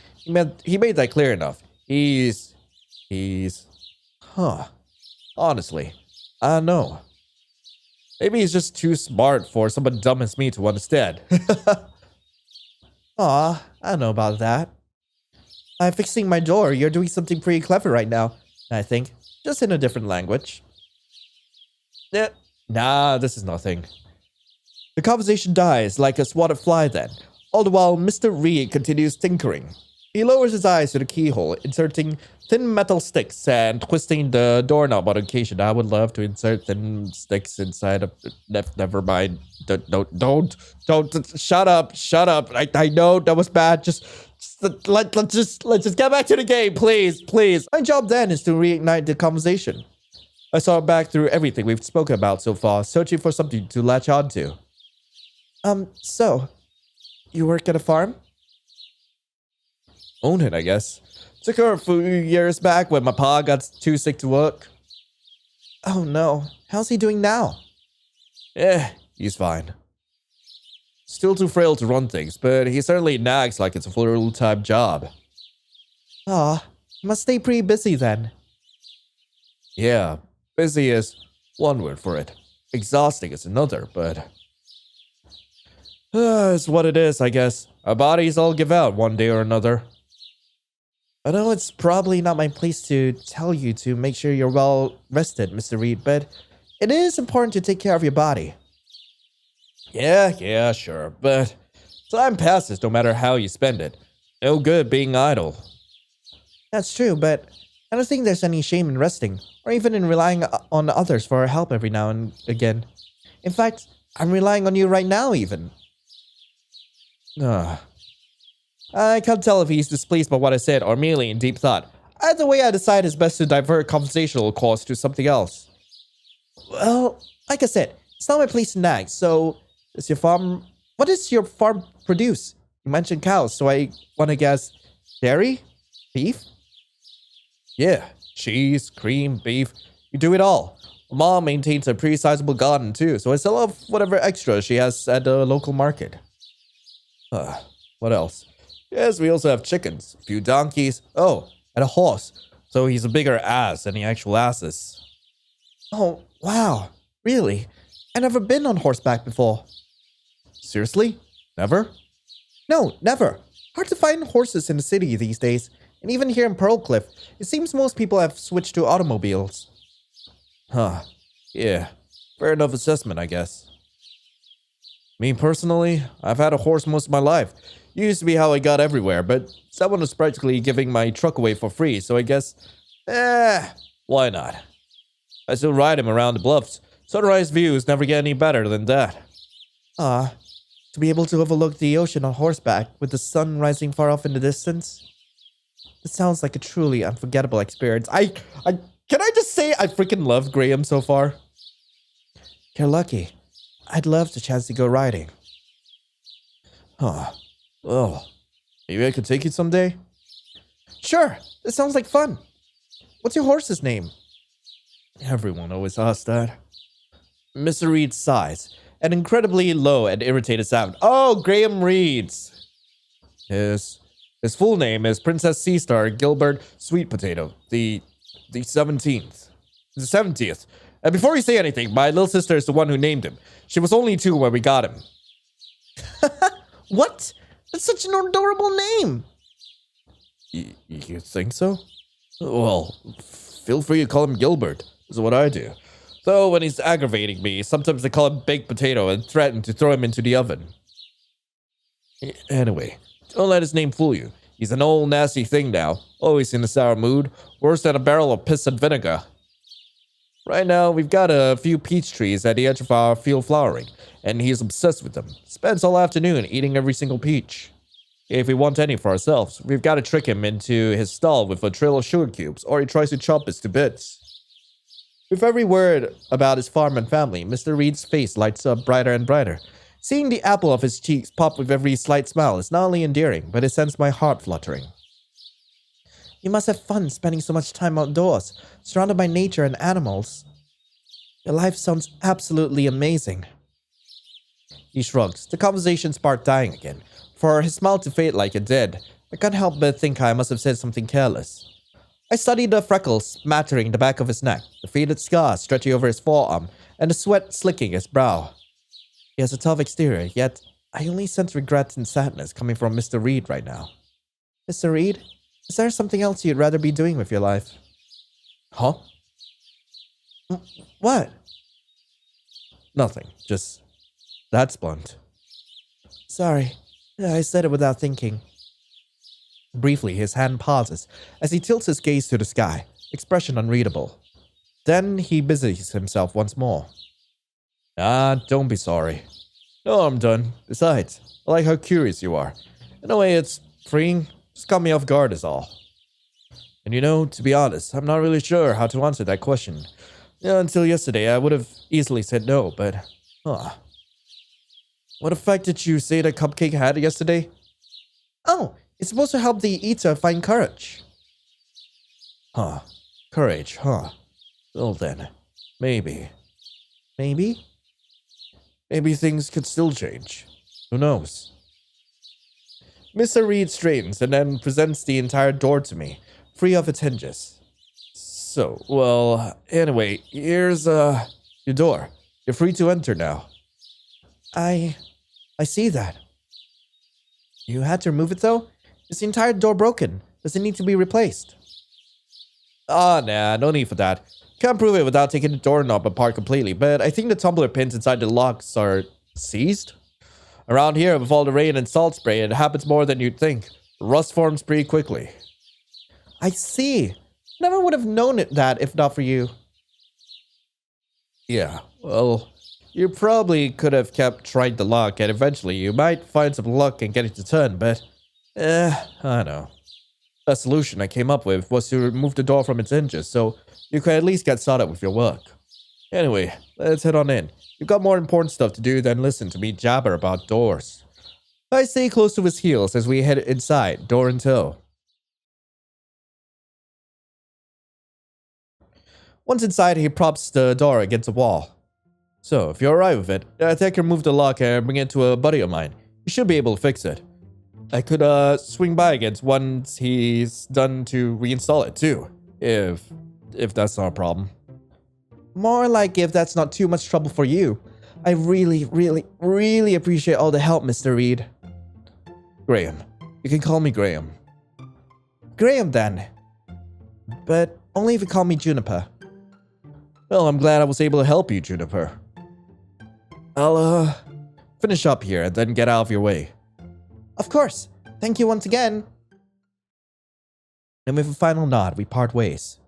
He made that clear enough. He's... Honestly, I don't know. Maybe he's just too smart for someone dumb as me to understand. I don't know about that. I'm fixing my door. You're doing something pretty clever right now, I think. Just in a different language. Nah, this is nothing. The conversation dies like a swatted fly then, all the while Mr. Reed continues tinkering. He lowers his eyes to the keyhole, inserting thin metal sticks and twisting the doorknob on occasion. I would love to insert thin sticks inside of... Never mind. Don't. Shut up. I know that was bad. Let's just get back to the game, please. My job then is to reignite the conversation. I saw back through everything we've spoken about so far, searching for something to latch onto. So, you work at a farm? Own it, I guess. Took her a few years back when my pa got too sick to work. Oh no, how's he doing now? he's fine. Still too frail to run things, but he certainly nags like it's a full-time job. Aw, you must stay pretty busy then. Yeah, busy is one word for it. Exhausting is another, but... it's what it is, I guess. Our bodies all give out one day or another. I know it's probably not my place to tell you to make sure you're well rested, Mr. Reed, but it is important to take care of your body. Yeah, sure, but time passes no matter how you spend it. No good being idle. That's true, but I don't think there's any shame in resting, or even in relying on others for help every now and again. In fact, I'm relying on you right now, even. I can't tell if he's displeased by what I said or merely in deep thought. Either way, I decide it's best to divert conversational course to something else. Well, like I said, it's not my place to nag, so what does your farm produce? You mentioned cows, so I want to guess dairy? Beef? Yeah, cheese, cream, beef, you do it all. Mom maintains a pretty sizable garden too, so I sell off whatever extra she has at the local market. What else? Yes, we also have chickens, a few donkeys, and a horse, so he's a bigger ass than the actual asses. Oh, wow. Really? I've never been on horseback before. Seriously? Never? No, never. Hard to find horses in the city these days, and even here in Pearlglow, it seems most people have switched to automobiles. Yeah. Fair enough assessment, I guess. Me personally, I've had a horse most of my life. Used to be how I got everywhere, but someone was practically giving my truck away for free, so I guess, why not? I still ride him around the bluffs. Sunrise views never get any better than that. To be able to overlook the ocean on horseback with the sun rising far off in the distance? It sounds like a truly unforgettable experience. Can I just say I freaking love Graham so far? You're lucky. I'd love the chance to go riding. Well, maybe I could take you someday? Sure, it sounds like fun. What's your horse's name? Everyone always asks that. Mr. Reed sighs, an incredibly low and irritated sound. Oh, Graham Reed's. His full name is Princess Seastar Gilbert Sweet Potato, the 17th. The 70th. And before you say anything, my little sister is the one who named him. She was only 2 when we got him. What? That's such an adorable name. You think so? Well, feel free to call him Gilbert. Is what I do. Though when he's aggravating me, sometimes I call him Baked Potato and threaten to throw him into the oven. Anyway, don't let his name fool you. He's an old nasty thing now, always in a sour mood, worse than a barrel of piss and vinegar. Right now, we've got a few peach trees at the edge of our field flowering, and he's obsessed with them. Spends all afternoon eating every single peach. If we want any for ourselves, we've got to trick him into his stall with a trail of sugar cubes, or he tries to chop us to bits. With every word about his farm and family, Mr. Reed's face lights up brighter and brighter. Seeing the apple of his cheeks pop with every slight smile is not only endearing, but it sends my heart fluttering. You must have fun spending so much time outdoors, surrounded by nature and animals. Your life sounds absolutely amazing. He shrugs. The conversation sparked dying again. For his smile to fade like it did, I can't help but think I must have said something careless. I studied the freckles smattering the back of his neck, the faded scars stretching over his forearm, and the sweat slicking his brow. He has a tough exterior, yet I only sense regret and sadness coming from Mr. Reed right now. Mr. Reed, is there something else you'd rather be doing with your life? Huh? What? Nothing. Just... that's blunt. Sorry. I said it without thinking. Briefly, his hand pauses as he tilts his gaze to the sky, expression unreadable. Then he busies himself once more. Don't be sorry. No, I'm done. Besides, I like how curious you are. In a way, it's freeing. Just caught me off guard is all. And to be honest, I'm not really sure how to answer that question. Until yesterday, I would have easily said no, but... What effect did you say that cupcake had yesterday? Oh, it's supposed to help the eater find courage. Courage, Well then, maybe. Maybe? maybe things could still change. Who knows? Mr. Reed straightens and then presents the entire door to me, free of its hinges. So, well, anyway, here's, your door. You're free to enter now. I see that. You had to remove it though? Is the entire door broken? Does it need to be replaced? Ah, nah, no need for that. Can't prove it without taking the doorknob apart completely, but I think the tumbler pins inside the locks are seized. Around here, with all the rain and salt spray, it happens more than you'd think. Rust forms pretty quickly. I see. Never would have known that if not for you. Yeah, well, you probably could have kept trying the lock, and eventually you might find some luck and get it to turn, but, I know. The solution I came up with was to remove the door from its hinges, so you could at least get started with your work. Anyway, let's head on in. You've got more important stuff to do than listen to me jabber about doors. I stay close to his heels as we head inside, door in tow. Once inside, he props the door against the wall. So, if you're alright with it, I think I can remove the lock and bring it to a buddy of mine. You should be able to fix it. I could, swing by again once he's done to reinstall it, too. If that's not a problem. More like if that's not too much trouble for you. I really, really, really appreciate all the help, Mr. Reed. Graham. You can call me Graham. Graham, then. But only if you call me Juniper. Well, I'm glad I was able to help you, Juniper. I'll, finish up here and then get out of your way. Of course. Thank you once again. And with a final nod, we part ways.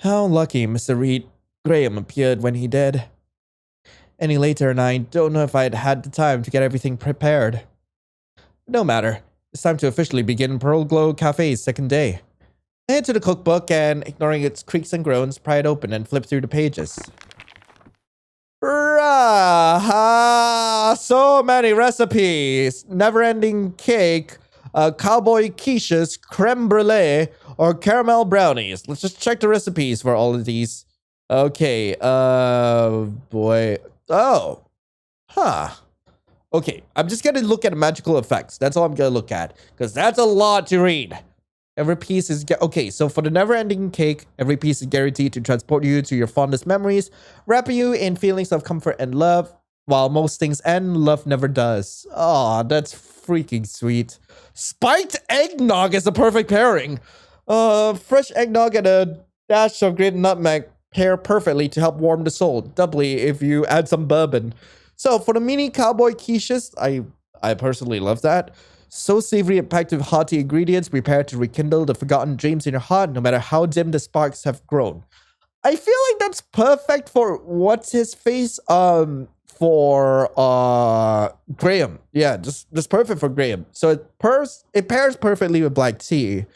How lucky Mr. Reed Graham appeared when he did. Any later, and I don't know if I'd had the time to get everything prepared. No matter. It's time to officially begin Pearlglow Cafe's second day. I head to the cookbook and, ignoring its creaks and groans, pry it open and flip through the pages. So many recipes. Never-ending cake, cowboy quiches, creme brulee, or caramel brownies. Let's just check the recipes for all of these. Okay, boy. Oh. Huh. Okay, I'm just gonna look at magical effects. That's all I'm gonna look at, because that's a lot to read. Every piece is... Okay, so for the never-ending cake, every piece is guaranteed to transport you to your fondest memories, wrapping you in feelings of comfort and love. While most things end, love never does. Aw, that's freaking sweet. Spiked eggnog is the perfect pairing. Fresh eggnog and a dash of grated nutmeg pair perfectly to help warm the soul, doubly if you add some bourbon. So for the mini cowboy quiches, I personally love that. So savory and packed with hearty ingredients, prepared to rekindle the forgotten dreams in your heart, no matter how dim the sparks have grown. I feel like that's perfect for what's his face. For Graham. Yeah, just perfect for Graham. So it pairs perfectly with black tea.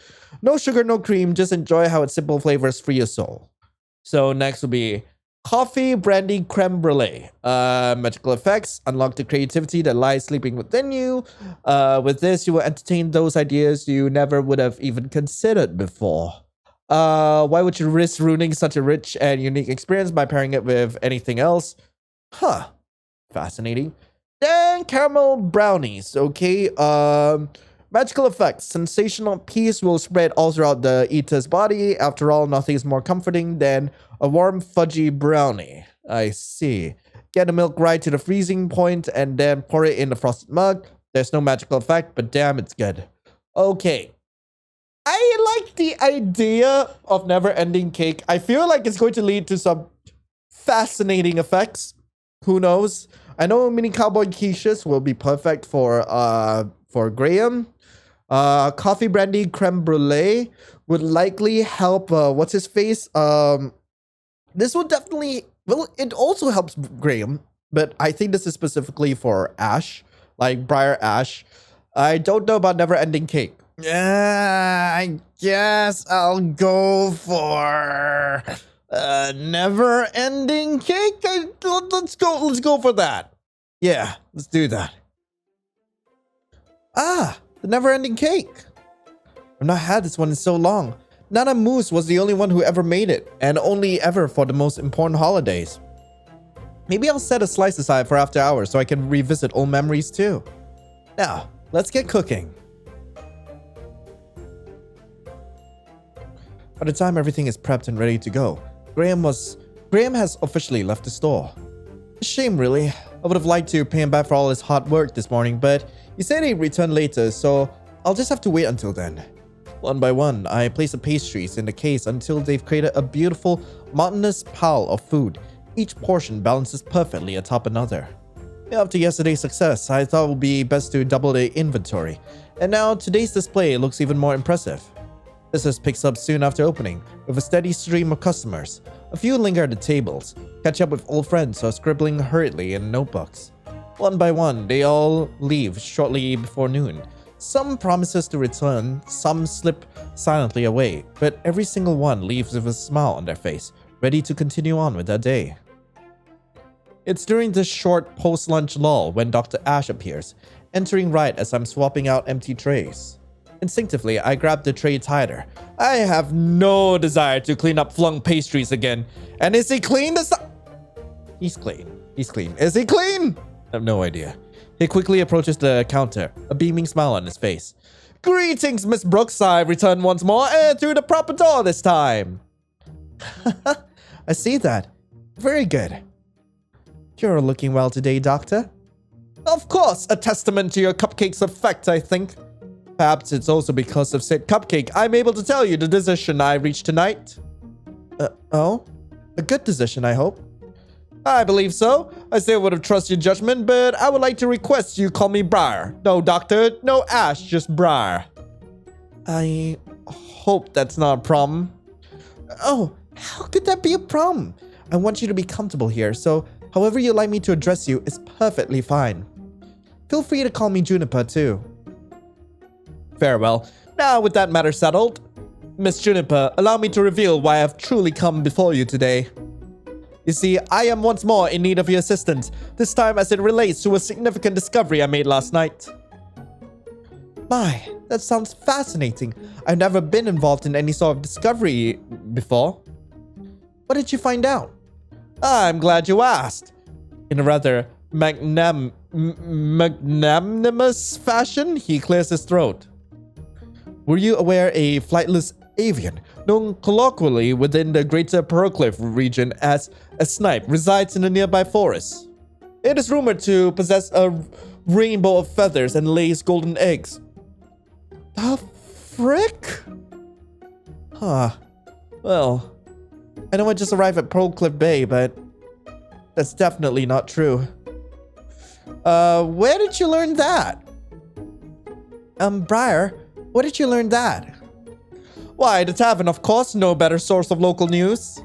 No sugar, no cream. Just enjoy how its simple flavors free your soul. So next will be coffee, brandy, creme brulee. Magical effects. Unlock the creativity that lies sleeping within you. With this, you will entertain those ideas you never would have even considered before. Why would you risk ruining such a rich and unique experience by pairing it with anything else? Huh. Fascinating. Then caramel brownies. Okay. Magical effects. Sensational peace will spread all throughout the eater's body. After all, nothing is more comforting than a warm, fudgy brownie. I see. Get the milk right to the freezing point and then pour it in the frosted mug. There's no magical effect, but damn, it's good. Okay. I like the idea of never-ending cake. I feel like it's going to lead to some fascinating effects. Who knows? I know mini cowboy quiches will be perfect for Graham. Coffee, brandy, creme brulee would likely help. What's his face? This will definitely. Well, it also helps Graham, but I think this is specifically for Ash, like Briar Ash. I don't know about never-ending cake. I guess I'll go for never-ending cake. Let's go for that. Yeah, let's do that. Ah, the never-ending cake. I've not had this one in so long. Nana Moose was the only one who ever made it, and only ever for the most important holidays. Maybe I'll set a slice aside for after hours so I can revisit old memories too. Now, let's get cooking. By the time everything is prepped and ready to go, Graham has officially left the store. A shame, really. I would have liked to pay him back for all his hard work this morning, but he said he'd return later, so I'll just have to wait until then. One by one, I place the pastries in the case until they've created a beautiful, mountainous pile of food. Each portion balances perfectly atop another. After yesterday's success, I thought it would be best to double the inventory, and now today's display looks even more impressive. Business picks up soon after opening, with a steady stream of customers. A few linger at the tables, catch up with old friends who are scribbling hurriedly in notebooks. One by one, they all leave shortly before noon. Some promises to return, some slip silently away, but every single one leaves with a smile on their face, ready to continue on with their day. It's during this short post-lunch lull when Dr. Ash appears, entering right as I'm swapping out empty trays. Instinctively, I grab the tray tighter. I have no desire to clean up flung pastries again. And is he clean this time? He's clean. He's clean. Is he clean? I have no idea. He quickly approaches the counter, a beaming smile on his face. Greetings, Miss Brooks. I return once more and through the proper door this time. I see that. Very good. You're looking well today, Doctor. Of course, a testament to your cupcake's effect, I think. Perhaps it's also because of said cupcake I'm able to tell you the decision I reached tonight. Oh? A good decision, I hope. I believe so. I still would have trusted your judgment, but I would like to request you call me Briar. No Doctor, no Ash, just Briar. I hope that's not a problem. Oh, how could that be a problem? I want you to be comfortable here, so however you'd like me to address you is perfectly fine. Feel free to call me Juniper, too. Farewell. Now, with that matter settled, Miss Juniper, allow me to reveal why I have truly come before you today. You see, I am once more in need of your assistance, this time as it relates to a significant discovery I made last night. My, that sounds fascinating. I've never been involved in any sort of discovery before. What did you find out? I'm glad you asked. In a rather magnanimous fashion, he clears his throat. Were you aware a flightless avian, known colloquially within the greater Pearlglow region as a snipe, resides in the nearby forest? It is rumored to possess a rainbow of feathers and lays golden eggs. The frick? Huh. Well, I know I just arrived at Pearlglow Bay, but that's definitely not true. Where did you learn that? Briar, where did you learn that? Why, the tavern, of course. No better source of local news.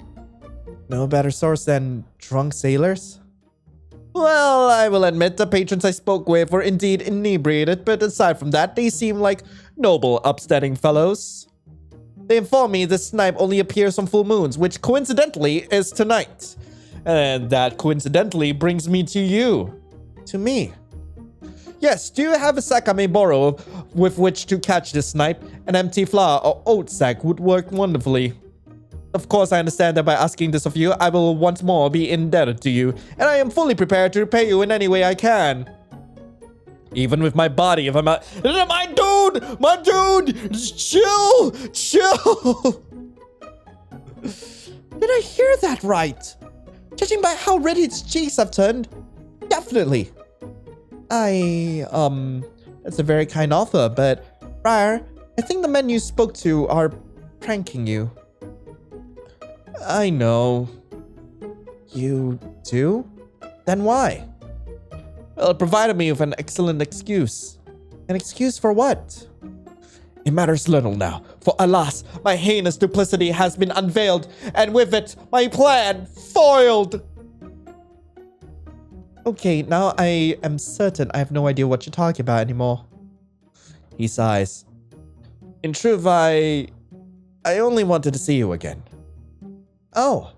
No better source than drunk sailors? Well, I will admit the patrons I spoke with were indeed inebriated, but aside from that, they seem like noble, upstanding fellows. They inform me this snipe only appears on full moons, which coincidentally is tonight. And that coincidentally brings me to you. To me? Yes, do you have a sack I may borrow with which to catch this snipe? An empty flour or oat sack would work wonderfully. Of course, I understand that by asking this of you, I will once more be indebted to you, and I am fully prepared to repay you in any way I can. Even with my body, if I'm not— My dude! Chill! Did I hear that right? Judging by how red its cheeks have turned, definitely. That's a very kind offer, but Briar, I think the men you spoke to are pranking you. I know. You do? Then why? Well, it provided me with an excellent excuse. An excuse for what? It matters little now, for alas, my heinous duplicity has been unveiled, and with it, my plan foiled. Okay, now I am certain I have no idea what you're talking about anymore. He sighs. In truth, I only wanted to see you again. Oh.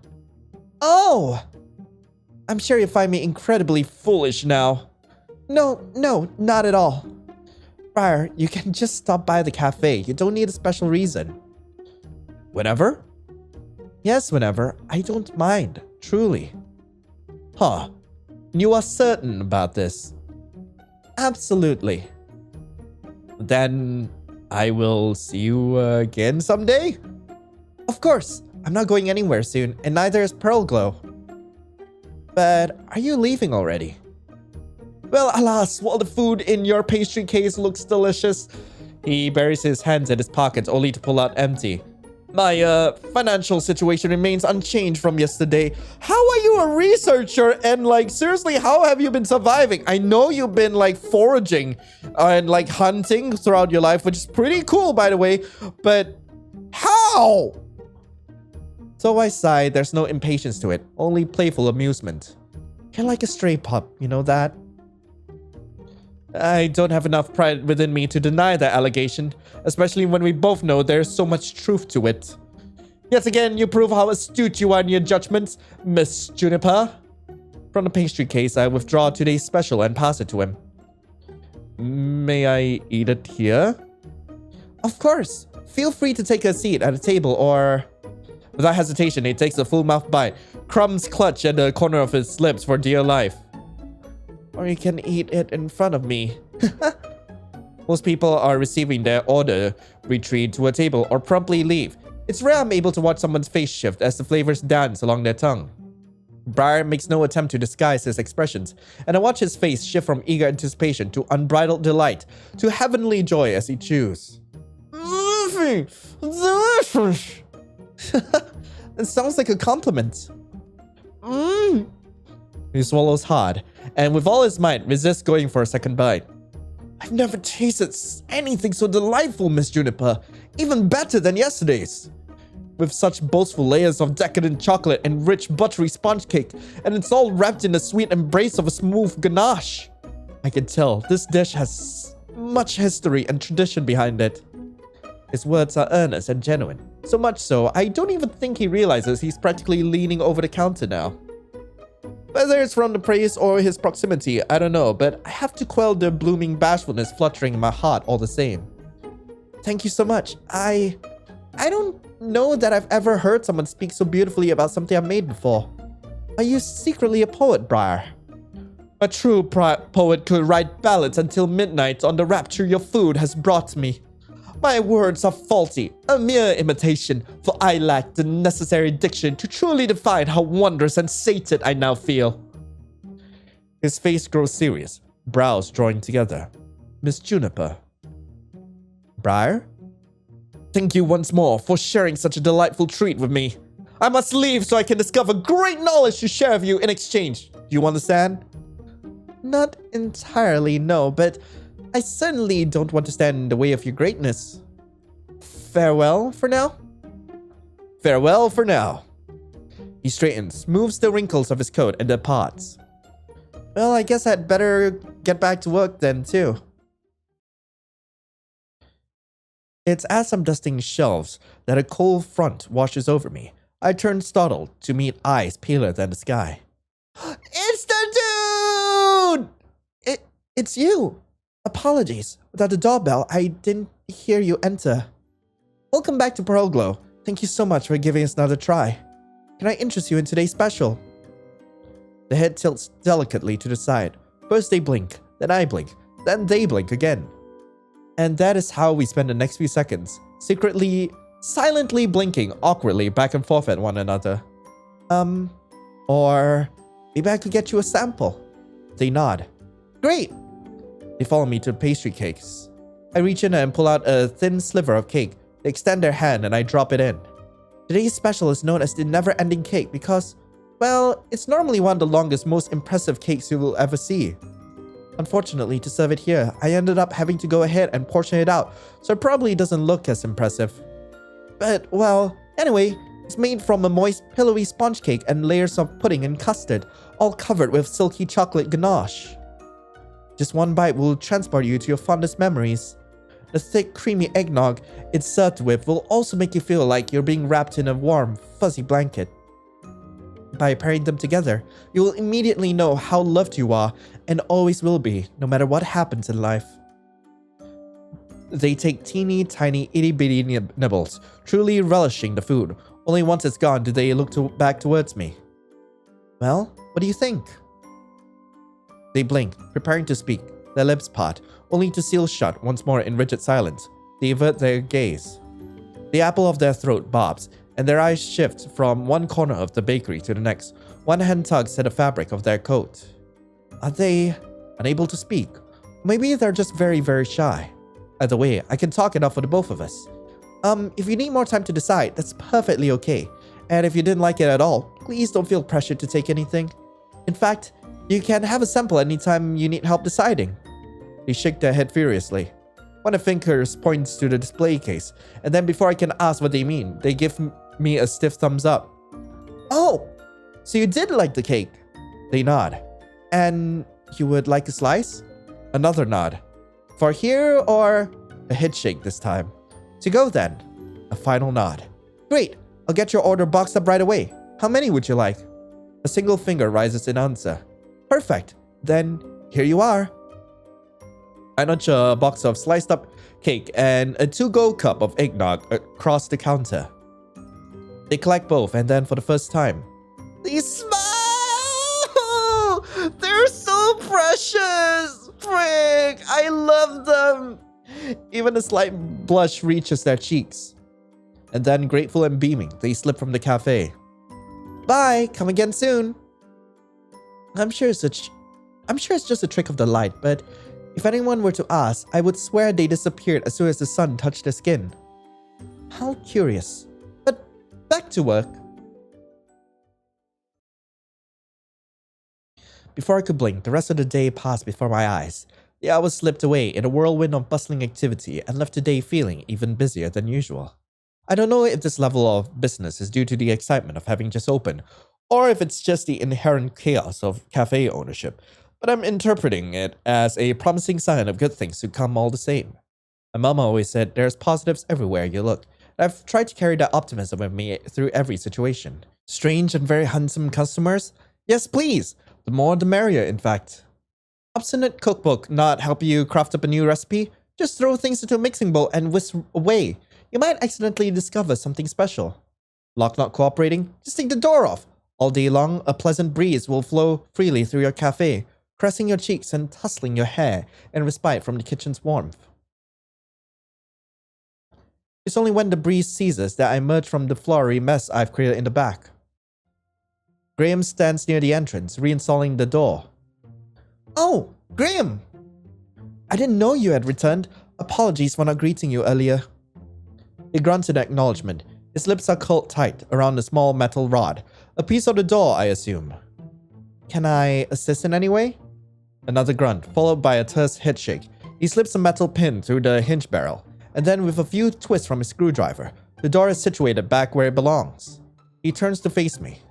I'm sure you find me incredibly foolish now. No, not at all. Briar, you can just stop by the cafe. You don't need a special reason. Whenever? Yes, whenever. I don't mind, truly. Huh. And you are certain about this? Absolutely. Then I will see you again someday? Of course. I'm not going anywhere soon, and neither is Pearlglow. But are you leaving already? Well, alas, while the food in your pastry case looks delicious, he buries his hands in his pockets only to pull out empty. My financial situation remains unchanged from yesterday. How are you a researcher? And like, seriously, how have you been surviving? I know you've been like foraging and like hunting throughout your life, which is pretty cool, by the way. But how? So I sighed. There's no impatience to it, only playful amusement. You're like a stray pup, you know that? I don't have enough pride within me to deny that allegation, especially when we both know there's so much truth to it. Yet again, you prove how astute you are in your judgments, Miss Juniper. From the pastry case, I withdraw today's special and pass it to him. May I eat it here? Of course. Feel free to take a seat at a table or... Without hesitation, he takes a full mouth bite. Crumbs clutch at the corner of his lips for dear life. Or you can eat it in front of me. Most people are receiving their order, retreat to a table, or promptly leave. It's rare I'm able to watch someone's face shift as the flavors dance along their tongue. Briar makes no attempt to disguise his expressions, and I watch his face shift from eager anticipation to unbridled delight to heavenly joy as he chews. It sounds like a compliment. He swallows hard, and with all his might, resists going for a second bite. I've never tasted anything so delightful, Miss Juniper. Even better than yesterday's. With such boastful layers of decadent chocolate and rich buttery sponge cake, and it's all wrapped in the sweet embrace of a smooth ganache. I can tell this dish has much history and tradition behind it. His words are earnest and genuine. So much so, I don't even think he realizes he's practically leaning over the counter now. Whether it's from the praise or his proximity, I don't know, but I have to quell the blooming bashfulness fluttering in my heart all the same. Thank you so much. I don't know that I've ever heard someone speak so beautifully about something I've made before. Are you secretly a poet, Briar? A true poet could write ballads until midnight on the rapture your food has brought me. My words are faulty, a mere imitation, for I lack the necessary diction to truly define how wondrous and sated I now feel. His face grows serious, brows drawing together. Miss Juniper. Briar? Thank you once more for sharing such a delightful treat with me. I must leave so I can discover great knowledge to share with you in exchange. Do you understand? Not entirely, no, but I certainly don't want to stand in the way of your greatness. Farewell for now? Farewell for now. He straightens, moves the wrinkles of his coat, and departs. Well, I guess I'd better get back to work then, too. It's as I'm dusting shelves that a cold front washes over me. I turn startled to meet eyes paler than the sky. It's the dude! It's you! Apologies. Without the doorbell, I didn't hear you enter. Welcome back to Pearlglow. Thank you so much for giving us another try. Can I interest you in today's special? The head tilts delicately to the side. First they blink, then I blink, then they blink again. And that is how we spend the next few seconds, silently blinking awkwardly back and forth at one another. Or maybe I could get you a sample. They nod. Great! They follow me to the pastry cakes. I reach in and pull out a thin sliver of cake. They extend their hand and I drop it in. Today's special is known as the never-ending cake because, well, it's normally one of the longest, most impressive cakes you will ever see. Unfortunately, to serve it here, I ended up having to go ahead and portion it out, so it probably doesn't look as impressive. But, well, anyway, it's made from a moist, pillowy sponge cake and layers of pudding and custard, all covered with silky chocolate ganache. Just one bite will transport you to your fondest memories. The thick, creamy eggnog it's served with will also make you feel like you're being wrapped in a warm, fuzzy blanket. By pairing them together, you will immediately know how loved you are and always will be, no matter what happens in life. They take teeny tiny itty-bitty nibbles, truly relishing the food. Only once it's gone do they look back towards me. Well, what do you think? They blink, preparing to speak. Their lips part, only to seal shut once more in rigid silence. They avert their gaze. The apple of their throat bobs, and their eyes shift from one corner of the bakery to the next. One hand tugs at the fabric of their coat. Are they unable to speak? Maybe they're just very, very shy. Either way, I can talk enough for the both of us. If you need more time to decide, that's perfectly okay. And if you didn't like it at all, please don't feel pressured to take anything. In fact, you can have a sample anytime you need help deciding. They shake their head furiously. One of their fingers points to the display case, and then before I can ask what they mean, they give me a stiff thumbs up. Oh, so you did like the cake? They nod. And you would like a slice? Another nod. For here or a head shake this time? To go then. A final nod. Great, I'll get your order boxed up right away. How many would you like? A single finger rises in answer. Perfect. Then here you are. I nudge a box of sliced up cake and a to-go cup of eggnog across the counter. They collect both, and then for the first time, they smile! They're so precious! Frick! I love them! Even a slight blush reaches their cheeks. And then, grateful and beaming, they slip from the cafe. Bye! Come again soon! I'm sure it's just a trick of the light, but if anyone were to ask, I would swear they disappeared as soon as the sun touched their skin. How curious. But back to work. Before I could blink, the rest of the day passed before my eyes. The hours slipped away in a whirlwind of bustling activity and left the day feeling even busier than usual. I don't know if this level of business is due to the excitement of having just opened, or if it's just the inherent chaos of cafe ownership, but I'm interpreting it as a promising sign of good things to come all the same. My mama always said there's positives everywhere you look, and I've tried to carry that optimism with me through every situation. Strange and very handsome customers? Yes, please! The more the merrier, in fact. Obstinate cookbook not help you craft up a new recipe? Just throw things into a mixing bowl and whisk away. You might accidentally discover something special. Lock not cooperating? Just take the door off. All day long, a pleasant breeze will flow freely through your cafe, caressing your cheeks and tussling your hair in respite from the kitchen's warmth. It's only when the breeze ceases that I emerge from the flowery mess I've created in the back. Graham stands near the entrance, reinstalling the door. Oh, Graham! I didn't know you had returned. Apologies for not greeting you earlier. He grunts in acknowledgement. His lips are curled tight around a small metal rod. A piece of the door, I assume. Can I assist in any way? Another grunt, followed by a terse headshake. He slips a metal pin through the hinge barrel, and then with a few twists from his screwdriver, the door is situated back where it belongs. He turns to face me.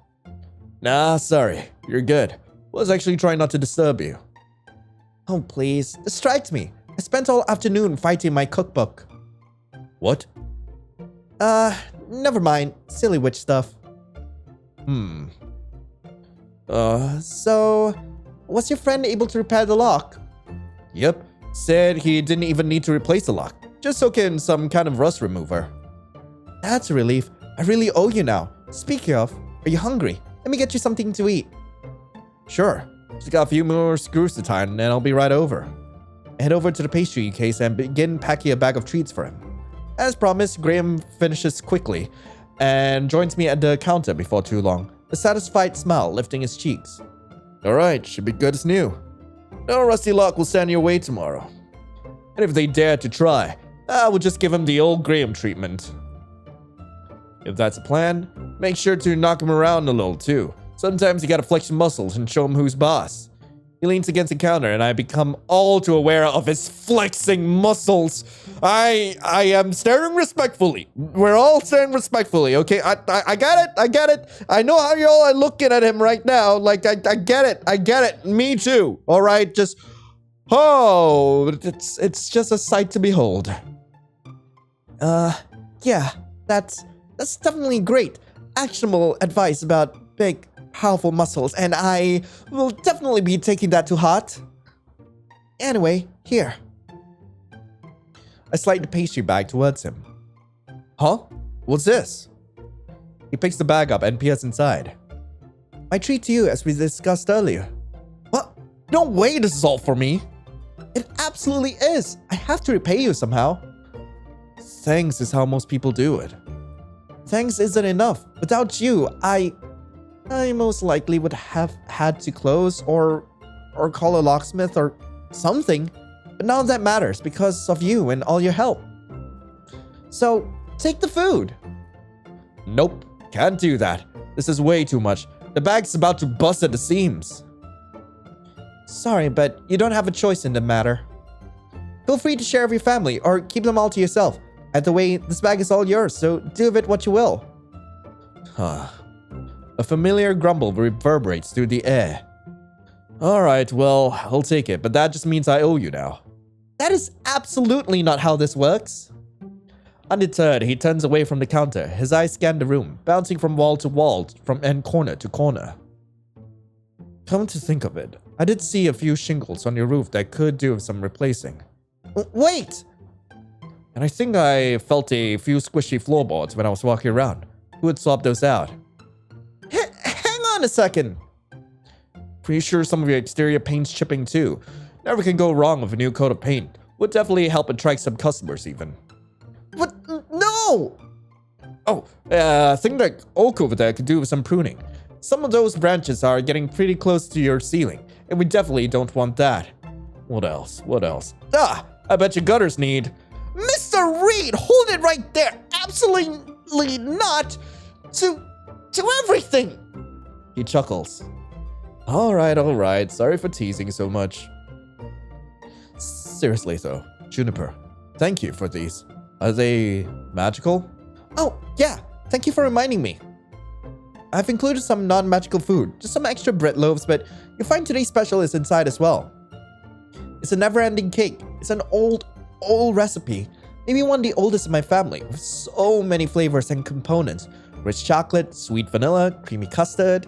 Nah, sorry. You're good. Was actually trying not to disturb you. Oh, please. Distract me. I spent all afternoon fighting my cookbook. What? Never mind. Silly witch stuff. So... was your friend able to repair the lock? Yep. Said he didn't even need to replace the lock. Just soak in some kind of rust remover. That's a relief. I really owe you now. Speaking of, are you hungry? Let me get you something to eat. Sure. Just got a few more screws to tie and I'll be right over. I head over to the pastry case and begin packing a bag of treats for him. As promised, Graham finishes quickly and joins me at the counter before too long, a satisfied smile lifting his cheeks. Alright, should be good as new. No rusty lock will stand in your way tomorrow. And if they dare to try, I will just give him the old Graham treatment. If that's a plan, make sure to knock him around a little too. Sometimes you gotta flex your muscles and show him who's boss. He leans against the counter and I become all too aware of his flexing muscles. I am staring respectfully. We're all staring respectfully, okay? I get it. I know how y'all are looking at him right now. Like, I get it. Me too, all right? Just, oh, it's just a sight to behold. Yeah, that's definitely great. Actionable advice about big, powerful muscles, and I will definitely be taking that to heart. Anyway, here. I slide the pastry bag towards him. Huh? What's this? He picks the bag up and peers inside. My treat to you, as we discussed earlier. What? No way this is all for me. It absolutely is. I have to repay you somehow. Thanks is how most people do it. Thanks isn't enough. Without you, I most likely would have had to close or call a locksmith or something. But none of that matters because of you and all your help. So, take the food. Nope, can't do that. This is way too much. The bag's about to bust at the seams. Sorry, but you don't have a choice in the matter. Feel free to share with your family or keep them all to yourself. Either way, this bag is all yours, so do with it what you will. Huh. A familiar grumble reverberates through the air. Alright, well, I'll take it, but that just means I owe you now. That is absolutely not how this works. Undeterred, he turns away from the counter. His eyes scan the room, bouncing from wall to wall, and corner to corner. Come to think of it, I did see a few shingles on your roof that could do with some replacing. Wait! And I think I felt a few squishy floorboards when I was walking around. Who would swap those out? Hang on a second! Pretty sure some of your exterior paint's chipping too. Never can go wrong with a new coat of paint. Would definitely help attract some customers even. But no! Oh, I think that oak over there could do with some pruning. Some of those branches are getting pretty close to your ceiling, and we definitely don't want that. What else? What else? Ah! I bet your gutters need... Mr. Reed, hold it right there! Absolutely not! To everything! He chuckles. Alright. Sorry for teasing so much. Seriously though, Juniper, thank you for these. Are they magical? Oh, yeah. Thank you for reminding me. I've included some non-magical food, just some extra bread loaves, but you'll find today's special is inside as well. It's a never-ending cake. It's an old recipe. Maybe one of the oldest in my family, with so many flavors and components. Rich chocolate, sweet vanilla, creamy custard.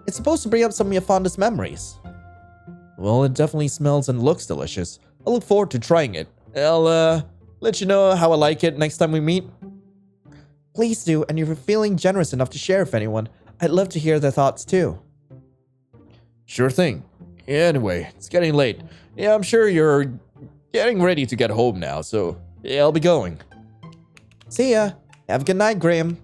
It's supposed to bring up some of your fondest memories. Well, it definitely smells and looks delicious. I look forward to trying it. I'll, let you know how I like it next time we meet. Please do, and if you're feeling generous enough to share with anyone, I'd love to hear their thoughts too. Sure thing. Anyway, it's getting late. Yeah, I'm sure you're getting ready to get home now, so yeah, I'll be going. See ya. Have a good night, Graham.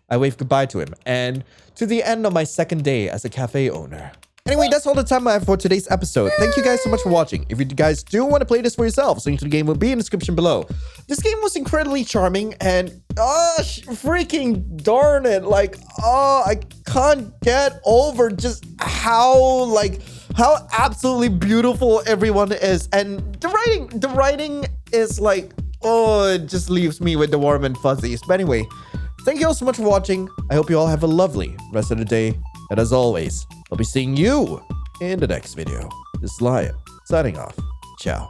I wave goodbye to him, and to the end of my second day as a cafe owner. Anyway, that's all the time I have for today's episode. Thank you guys so much for watching. If you guys do want to play this for yourselves, link to the game will be in the description below. This game was incredibly charming and freaking darn it. Like, I can't get over just how absolutely beautiful everyone is. And the writing is like, it just leaves me with the warm and fuzzies. But anyway, thank you all so much for watching. I hope you all have a lovely rest of the day. And as always, I'll be seeing you in the next video. This is Lion, signing off. Ciao.